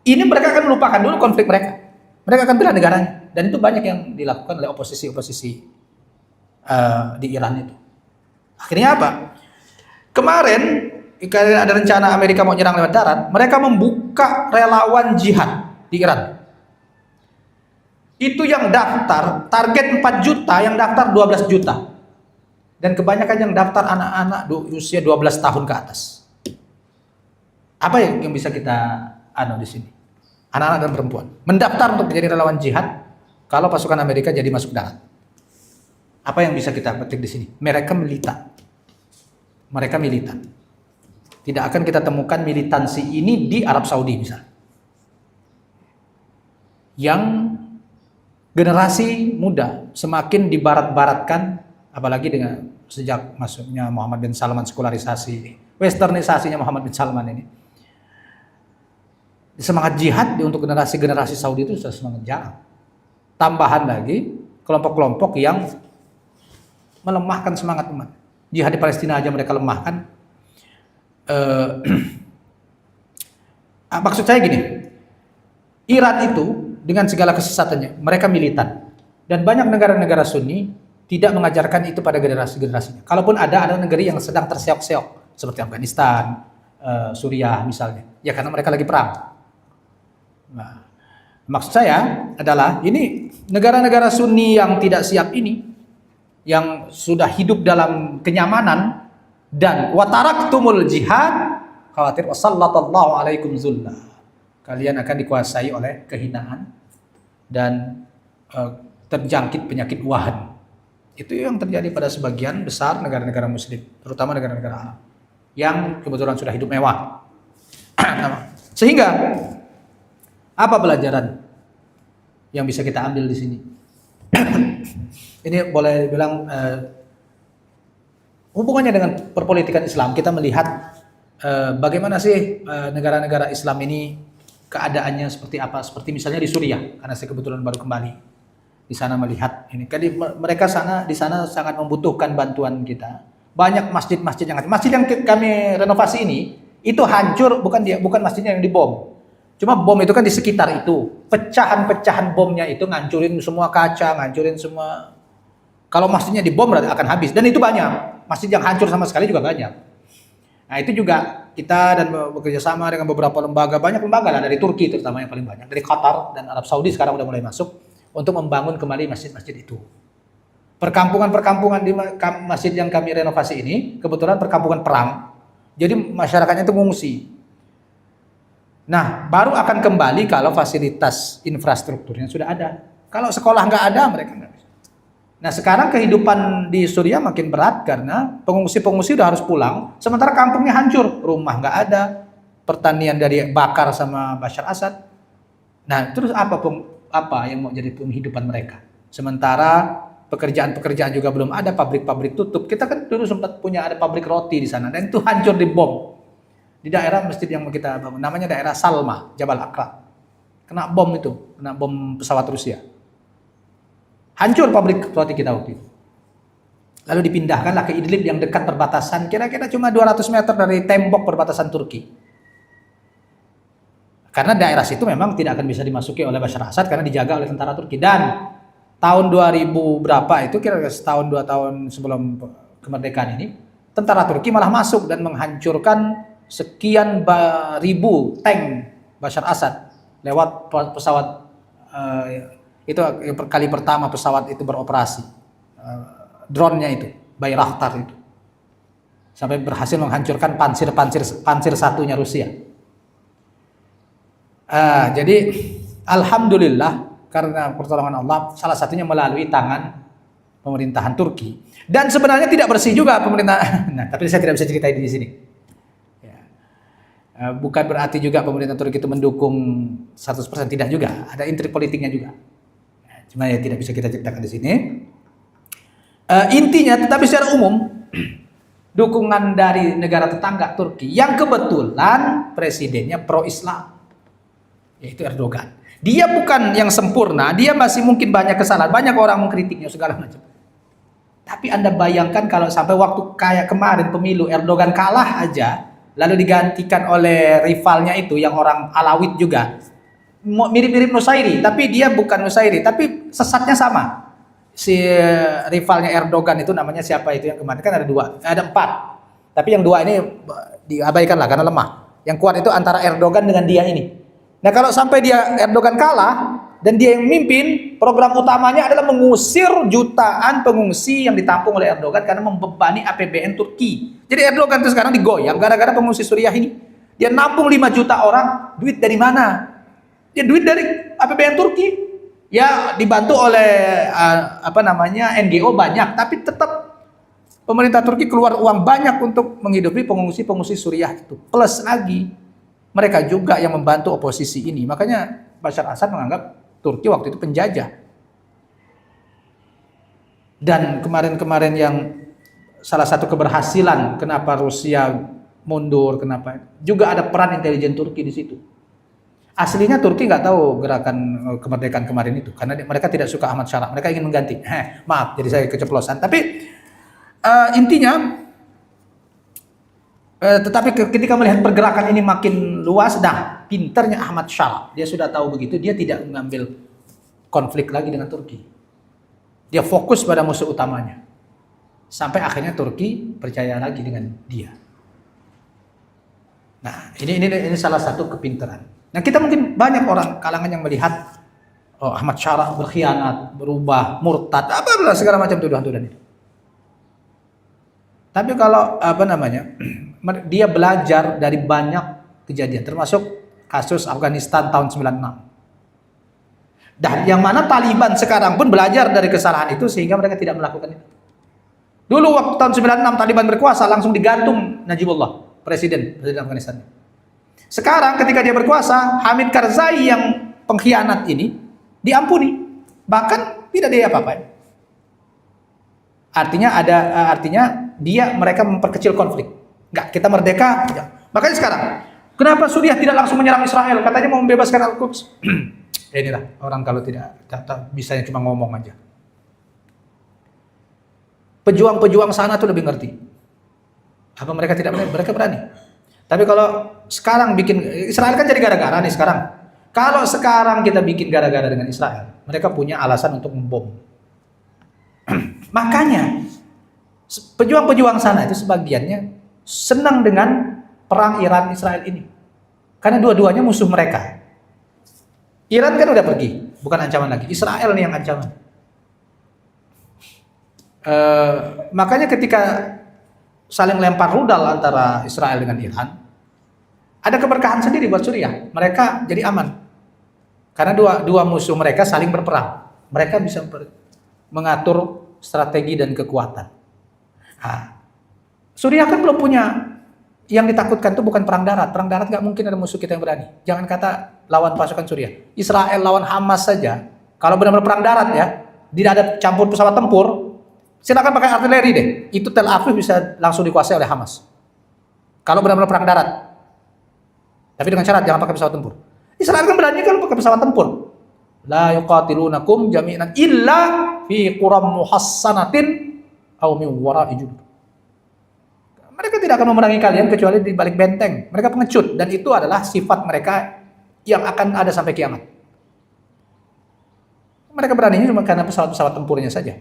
ini mereka akan melupakan dulu konflik mereka. Mereka akan bela negaranya. Dan itu banyak yang dilakukan oleh oposisi-oposisi di Iran itu. Akhirnya apa? Kemarin karena ada rencana Amerika mau nyerang lewat darat, mereka membuka relawan jihad di Iran. Itu yang daftar, target 4 juta, yang daftar 12 juta. Dan kebanyakan yang daftar anak-anak usia 12 tahun ke atas. Apa yang bisa kita di sini? Anak-anak dan perempuan. Mendaftar untuk menjadi relawan jihad kalau pasukan Amerika jadi masuk darat. Apa yang bisa kita petik di sini? Mereka militan. Mereka militan. Tidak akan kita temukan militansi ini di Arab Saudi misalnya. Yang generasi muda semakin dibarat-baratkan, apalagi dengan sejak masuknya Muhammad bin Salman, sekularisasi, westernisasinya Muhammad bin Salman ini. Semangat jihad untuk generasi-generasi Saudi itu sudah semangat jarang. Tambahan lagi kelompok-kelompok yang melemahkan semangat umat. Jihad di Palestina aja mereka lemahkan. Maksud saya gini, Iran itu dengan segala kesesatannya, mereka militan. Dan banyak negara-negara Sunni tidak mengajarkan itu pada generasi-generasinya. Kalaupun ada negeri yang sedang terseok-seok, seperti Afghanistan, Suriah misalnya. Ya karena mereka lagi perang. Nah, maksud saya adalah ini negara-negara Sunni yang tidak siap ini, yang sudah hidup dalam kenyamanan dan wataraktumul jihad, khawatir wasallallahu alaikum zullah. Kalian akan dikuasai oleh kehinaan dan terjangkit penyakit wahan. Itu yang terjadi pada sebagian besar negara-negara muslim, terutama negara-negara Arab yang kebetulan sudah hidup mewah. Sehingga apa pelajaran yang bisa kita ambil di sini? Ini boleh bilang hubungannya dengan perpolitikan Islam. Kita melihat bagaimana sih negara-negara Islam ini keadaannya seperti apa? Seperti misalnya di Suriah, karena saya kebetulan baru kembali di sana melihat ini. Jadi mereka di sana sangat membutuhkan bantuan kita. Banyak masjid-masjid yang kami renovasi ini itu hancur, bukan masjidnya yang dibom. Cuma bom itu kan di sekitar itu. Pecahan-pecahan bomnya itu ngancurin semua kaca, ngancurin semua. Kalau masjidnya dibom berarti akan habis. Dan itu banyak. Masjid yang hancur sama sekali juga banyak. Nah itu juga kita dan bekerja sama dengan beberapa lembaga. Banyak lembaga lah dari Turki terutama yang paling banyak. Dari Qatar dan Arab Saudi sekarang udah mulai masuk. Untuk membangun kembali masjid-masjid itu. Perkampungan-perkampungan di masjid yang kami renovasi ini. Kebetulan perkampungan perang. Jadi masyarakatnya itu mengungsi. Nah, baru akan kembali kalau fasilitas infrastrukturnya sudah ada. Kalau sekolah nggak ada, mereka nggak bisa. Nah, sekarang kehidupan di Suriah makin berat karena pengungsi-pengungsi udah harus pulang, sementara kampungnya hancur, rumah nggak ada, pertanian dari bakar sama Bashar Assad. Nah, terus apa yang mau jadi penghidupan mereka? Sementara pekerjaan-pekerjaan juga belum ada, pabrik-pabrik tutup. Kita kan dulu sempat punya ada pabrik roti di sana, dan itu hancur dibom. Di daerah masjid yang kita bangun, namanya daerah Salma, Jabal Aqra. Kena bom itu, kena bom pesawat Rusia. Hancur pabrik roti kita waktu itu. Lalu dipindahkanlah ke Idlib yang dekat perbatasan, kira-kira cuma 200 meter dari tembok perbatasan Turki. Karena daerah situ memang tidak akan bisa dimasuki oleh Bashar Assad karena dijaga oleh tentara Turki. Dan tahun 2000 berapa itu, kira-kira setahun 2 tahun sebelum kemerdekaan ini, tentara Turki malah masuk dan menghancurkan sekian ribu tank Bashar Assad lewat pesawat, itu kali pertama pesawat itu beroperasi, drone-nya itu Bayraktar itu, sampai berhasil menghancurkan pansir satunya Rusia. Jadi alhamdulillah karena pertolongan Allah, salah satunya melalui tangan pemerintahan Turki. Dan sebenarnya tidak bersih juga pemerintah. Nah, tapi saya tidak bisa ceritain di sini. Ya. Bukan berarti juga pemerintah Turki itu mendukung 100%, tidak juga. Ada intrik politiknya juga. Ya, cuma ya tidak bisa kita ceritakan di sini. Intinya, tetapi secara umum, dukungan dari negara tetangga Turki yang kebetulan presidennya pro-Islam, yaitu Erdogan. Dia bukan yang sempurna, dia masih mungkin banyak kesalahan, banyak orang mengkritiknya segala macam. Tapi Anda bayangkan kalau sampai waktu kayak kemarin pemilu Erdogan kalah aja, lalu digantikan oleh rivalnya itu yang orang Alawid juga, mirip-mirip Nusairi, tapi dia bukan Nusairi, tapi sesatnya sama. Si rivalnya Erdogan itu namanya siapa itu yang kemarin, kan ada 4. Tapi yang 2 ini diabaikan lah karena lemah. Yang kuat itu antara Erdogan dengan dia ini. Nah, kalau sampai Erdogan kalah dan dia yang memimpin, program utamanya adalah mengusir jutaan pengungsi yang ditampung oleh Erdogan karena membebani APBN Turki. Jadi Erdogan itu sekarang digoyang gara-gara pengungsi Suriah ini. Dia nampung 5 juta orang, duit dari mana? Ya duit dari APBN Turki. Ya dibantu oleh NGO banyak, tapi tetap pemerintah Turki keluar uang banyak untuk menghidupi pengungsi Suriah itu. Plus lagi mereka juga yang membantu oposisi ini. Makanya Bashar Assad menganggap Turki waktu itu penjajah. Dan kemarin-kemarin yang salah satu keberhasilan kenapa Rusia mundur, kenapa juga ada peran intelijen Turki di situ. Aslinya Turki nggak tahu gerakan kemerdekaan kemarin itu karena mereka tidak suka Ahmad Shara. Mereka ingin mengganti. Maaf, jadi saya keceplosan. Tapi intinya, tetapi ketika melihat pergerakan ini makin luas, nah pinternya Ahmad Shara, dia sudah tahu begitu, dia tidak mengambil konflik lagi dengan Turki. Dia fokus pada musuh utamanya. Sampai akhirnya Turki percaya lagi dengan dia. Nah, ini salah satu kepintaran. Nah, kita mungkin banyak orang kalangan yang melihat Ahmad Shara berkhianat, berubah, murtad, segala macam tuduhan-tuduhan itu. Tapi kalau dia belajar dari banyak kejadian, termasuk kasus Afghanistan tahun 96. Dan yang mana Taliban sekarang pun belajar dari kesalahan itu sehingga mereka tidak melakukan itu. Dulu waktu tahun 96 Taliban berkuasa langsung digantung Najibullah, presiden Afghanistan. Sekarang ketika dia berkuasa, Hamid Karzai yang pengkhianat ini diampuni, bahkan tidak dia apa-apa. Artinya mereka memperkecil konflik. Enggak, kita merdeka. Ya. Makanya sekarang, kenapa Suriah tidak langsung menyerang Israel? Katanya mau membebaskan Al-Quds. Inilah orang kalau tidak bisanya cuma ngomong aja. Pejuang-pejuang sana tuh lebih ngerti. Apa mereka tidak berani? Mereka berani. Tapi kalau sekarang Israel kan jadi gara-gara nih sekarang. Kalau sekarang kita bikin gara-gara dengan Israel, mereka punya alasan untuk membom. Makanya pejuang-pejuang sana itu sebagiannya senang dengan perang Iran Israel ini. Karena dua-duanya musuh mereka. Iran kan udah pergi, bukan ancaman lagi. Israel nih yang ancaman. Makanya ketika saling lempar rudal antara Israel dengan Iran, ada keberkahan sendiri buat Suriah. Mereka jadi aman. Karena dua musuh mereka saling berperang. Mereka bisa mengatur strategi dan kekuatan. Nah, Suriah kan belum punya. Yang ditakutkan itu bukan perang darat. Perang darat nggak mungkin ada musuh kita yang berani. Jangan kata lawan pasukan Suriah. Israel lawan Hamas saja. Kalau benar-benar perang darat ya, tidak ada campur pesawat tempur, silakan pakai artileri deh. Itu Tel Aviv bisa langsung dikuasai oleh Hamas. Kalau benar-benar perang darat. Tapi dengan syarat jangan pakai pesawat tempur. Israel kan berani kalau pakai pesawat tempur. La yuqatilunakum jami'an illa fi quram muhassanatin aw min wara'i judur. Mereka tidak akan memerangi kalian kecuali di balik benteng. Mereka pengecut dan itu adalah sifat mereka yang akan ada sampai kiamat. Mereka berani cuma karena pesawat-pesawat tempurnya saja.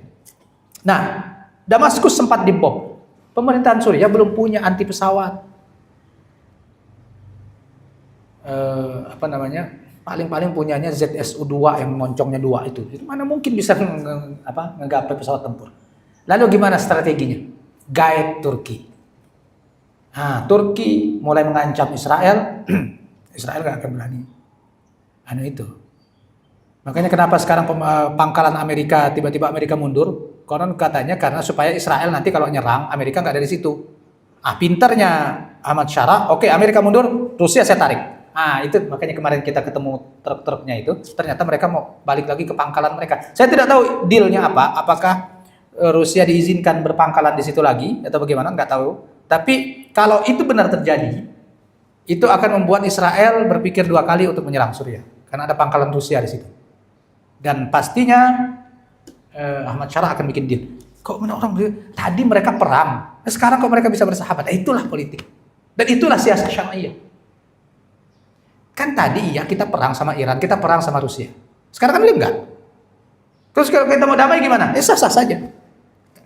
Nah, Damaskus sempat dibom. Pemerintahan Suriah belum punya anti pesawat. Paling-paling punyanya ZSU-2 yang moncongnya 2 itu. Mana mungkin bisa ngegapai pesawat tempur. Lalu gimana strateginya? Guide Turki. Nah, Turki mulai mengancam Israel. Israel gak akan berani. Itu. Makanya kenapa sekarang pangkalan Amerika, tiba-tiba Amerika mundur? Konon katanya karena supaya Israel nanti kalau nyerang, Amerika nggak ada di situ. Pinternya Ahmad Syara, oke, Amerika mundur, Rusia saya tarik. Itu makanya kemarin kita ketemu truk-truknya itu, ternyata mereka mau balik lagi ke pangkalan mereka. Saya tidak tahu dealnya apa, apakah Rusia diizinkan berpangkalan di situ lagi atau bagaimana, nggak tahu. Tapi kalau itu benar terjadi, itu akan membuat Israel berpikir 2 kali untuk menyerang Suriah, karena ada pangkalan Rusia di situ. Dan pastinya Ahmad Syara akan bikin deal. Kok orang tadi mereka perang, sekarang kok mereka bisa bersahabat? Itulah politik. Dan itulah siasat syariah. Kan tadi kita perang sama Iran, kita perang sama Rusia. Sekarang kan enggak. Terus kalau kita mau damai gimana? Sah-sah saja.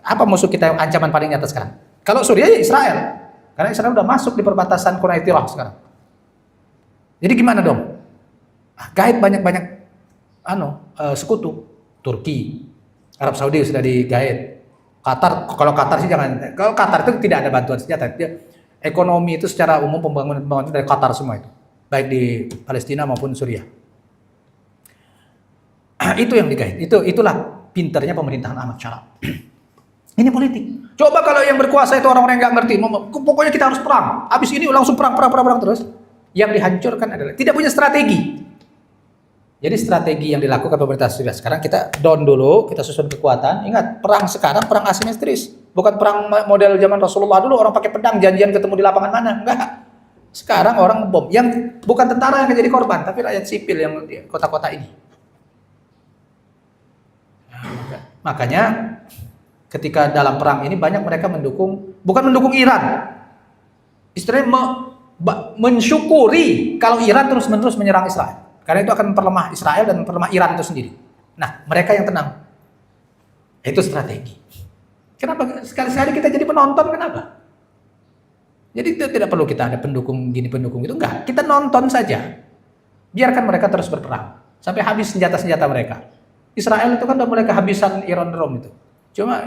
Apa musuh kita yang ancaman paling nyata sekarang? Kalau Suriah ya Israel. Karena Israel udah masuk di perbatasan Quraitirah sekarang. Jadi gimana dong? Gaib banyak-banyak sekutu. Turki, Arab Saudi sudah digaet. Qatar, kalau Qatar sih jangan. Kalau Qatar itu tidak ada bantuan senjata. Ekonomi itu secara umum pembangunan dari Qatar semua itu. Baik di Palestina maupun Suriah. Itu yang digaet. Itulah pinternya pemerintahan Ahmad Syara. Ini politik. Coba kalau yang berkuasa itu orang-orang yang nggak ngerti, pokoknya kita harus perang. Habis ini langsung perang terus. Yang dihancurkan adalah tidak punya strategi. Jadi strategi yang dilakukan pemerintah Suriah sekarang, kita down dulu, kita susun kekuatan. Ingat, perang sekarang perang asimetris, bukan perang model zaman Rasulullah dulu orang pakai pedang janjian ketemu di lapangan mana. Enggak. Sekarang orang ngebom, yang bukan tentara yang jadi korban, tapi rakyat sipil yang di kota-kota ini. Makanya ketika dalam perang ini banyak mereka bukan mendukung Iran. Istilahnya mensyukuri kalau Iran terus-menerus menyerang Israel. Karena itu akan memperlemah Israel dan memperlemah Iran itu sendiri. Nah, mereka yang tenang. Itu strategi. Kenapa sekali-sekali kita jadi penonton, kenapa? Jadi tidak perlu kita ada pendukung gini, pendukung itu. Enggak, kita nonton saja. Biarkan mereka terus berperang. Sampai habis senjata-senjata mereka. Israel itu kan udah mulai kehabisan Iron Dome itu. Cuma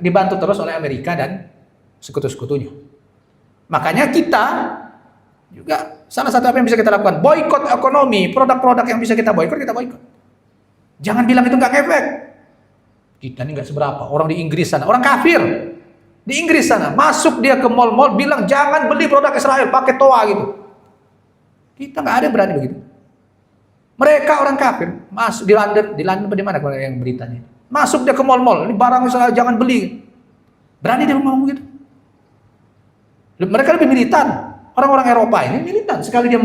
dibantu terus oleh Amerika dan sekutu-sekutunya. Makanya kita juga salah satu apa yang bisa kita lakukan, boikot ekonomi, produk-produk yang bisa kita boikot. Jangan bilang itu nggak ngefek. Kita ini nggak seberapa. Orang di Inggris sana, orang kafir di Inggris sana, masuk dia ke mall-mall bilang jangan beli produk Israel, pakai toa gitu. Kita nggak ada yang berani begitu. Mereka orang kafir masuk di London bagaimana kalau yang beritanya? Masuk dia ke mall-mall, ini barang Israel jangan beli. Berani dia ngomong begitu. Mereka lebih militan. Orang-orang Eropa ini militan. Sekali dia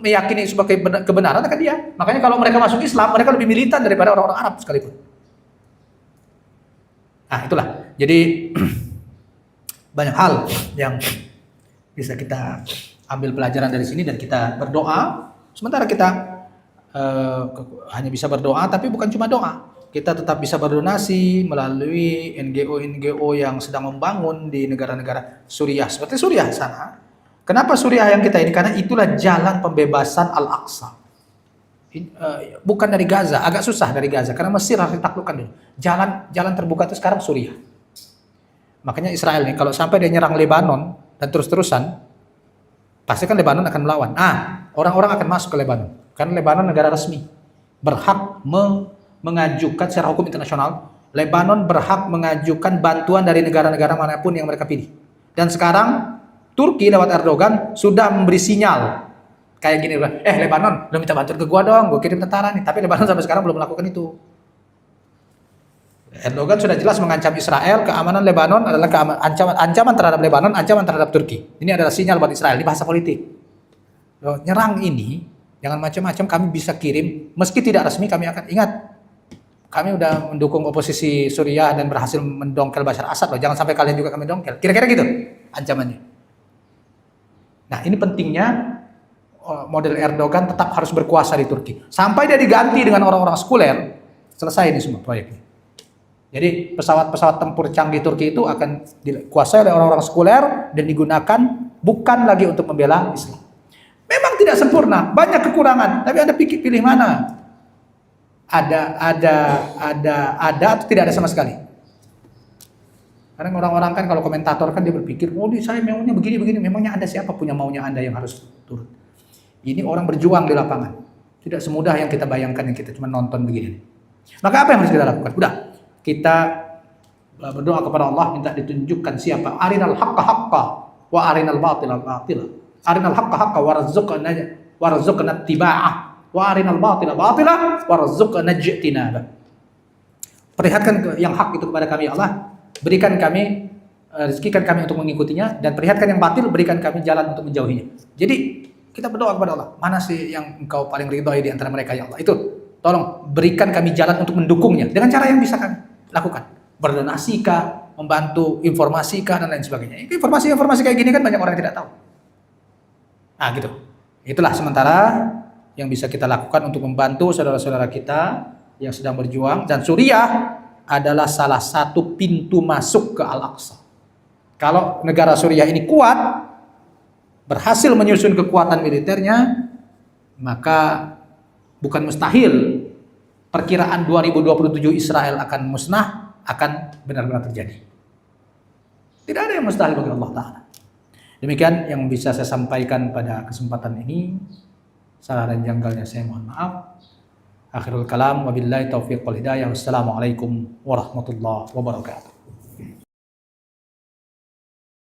meyakini sebagai kebenaran akan dia. Makanya kalau mereka masuk Islam, mereka lebih militan daripada orang-orang Arab sekalipun. Nah, itulah. Jadi banyak hal yang bisa kita ambil pelajaran dari sini dan kita berdoa. Sementara kita hanya bisa berdoa, tapi bukan cuma doa. Kita tetap bisa berdonasi melalui NGO yang sedang membangun di negara-negara Suriah, seperti Suriah sana. Kenapa Suriah yang kita ini? Karena itulah jalan pembebasan Al-Aqsa. Bukan dari Gaza, agak susah dari Gaza, karena Mesir harus ditaklukkan dulu. Jalan terbuka itu sekarang Suriah. Makanya Israel nih, kalau sampai dia nyerang Lebanon dan terus-terusan, pasti kan Lebanon akan melawan. Orang-orang akan masuk ke Lebanon, karena Lebanon negara resmi, berhak mengajukan secara hukum internasional. Lebanon berhak mengajukan bantuan dari negara-negara manapun yang mereka pilih. Dan sekarang Turki lewat Erdogan sudah memberi sinyal kayak gini, Lebanon, lo minta bantuan ke gua dong, gua kirim tentara nih. Tapi Lebanon sampai sekarang belum melakukan itu. Erdogan sudah jelas mengancam Israel, keamanan Lebanon adalah ancaman terhadap Lebanon, ancaman terhadap Turki. Ini adalah sinyal buat Israel, ini bahasa politik. Nyerang ini, jangan macam-macam, kami bisa kirim, meski tidak resmi kami akan ingat. Kami udah mendukung oposisi Suriah dan berhasil mendongkel Bashar Assad loh. Jangan sampai kalian juga kami dongkel. Kira-kira gitu ancamannya. Nah, ini pentingnya model Erdogan tetap harus berkuasa di Turki. Sampai dia diganti dengan orang-orang sekuler, selesai ini semua proyeknya. Jadi pesawat-pesawat tempur canggih Turki itu akan dikuasai oleh orang-orang sekuler dan digunakan bukan lagi untuk membela Islam. Memang tidak sempurna, banyak kekurangan, tapi Anda pilih mana? Ada atau tidak ada sama sekali. Karena orang-orang kan kalau komentator kan dia berpikir, oh saya maunya begini-begini, memangnya Anda siapa punya maunya Anda yang harus turun. Ini orang berjuang di lapangan. Tidak semudah yang kita bayangkan, yang kita cuma nonton begini. Maka apa yang harus kita lakukan? Udah, kita berdoa kepada Allah, minta ditunjukkan siapa. Arinal haqqa haqqa wa arinal batila batila. Arinal haqqa haqqa warzuqna ittiba'ah wa arinal batila batila warzuqna ijtinaba. Perlihatkan yang hak itu kepada kami, Allah. Berikan kami, rezekikan kami untuk mengikutinya, dan perlihatkan yang batil, berikan kami jalan untuk menjauhinya. Jadi kita berdoa kepada Allah, mana sih yang engkau paling ridhoi di antara mereka ya Allah? Itu, tolong berikan kami jalan untuk mendukungnya dengan cara yang bisa kami lakukan. Berdonasi kah, membantu informasi kah, dan lain sebagainya. Informasi kayak gini kan banyak orang yang tidak tahu. Nah gitu. Itulah sementara yang bisa kita lakukan untuk membantu saudara-saudara kita yang sedang berjuang. Dan Suriah adalah salah satu pintu masuk ke Al-Aqsa. Kalau negara Suriah ini kuat, berhasil menyusun kekuatan militernya, maka bukan mustahil perkiraan 2027 Israel akan musnah, akan benar-benar terjadi. Tidak ada yang mustahil bagi Allah Ta'ala. Demikian yang bisa saya sampaikan pada kesempatan ini. Salah dan janggalnya saya mohon maaf. Akhirul kalam, wabillahi taufiq wal hidayah. Wassalamualaikum warahmatullahi wabarakatuh.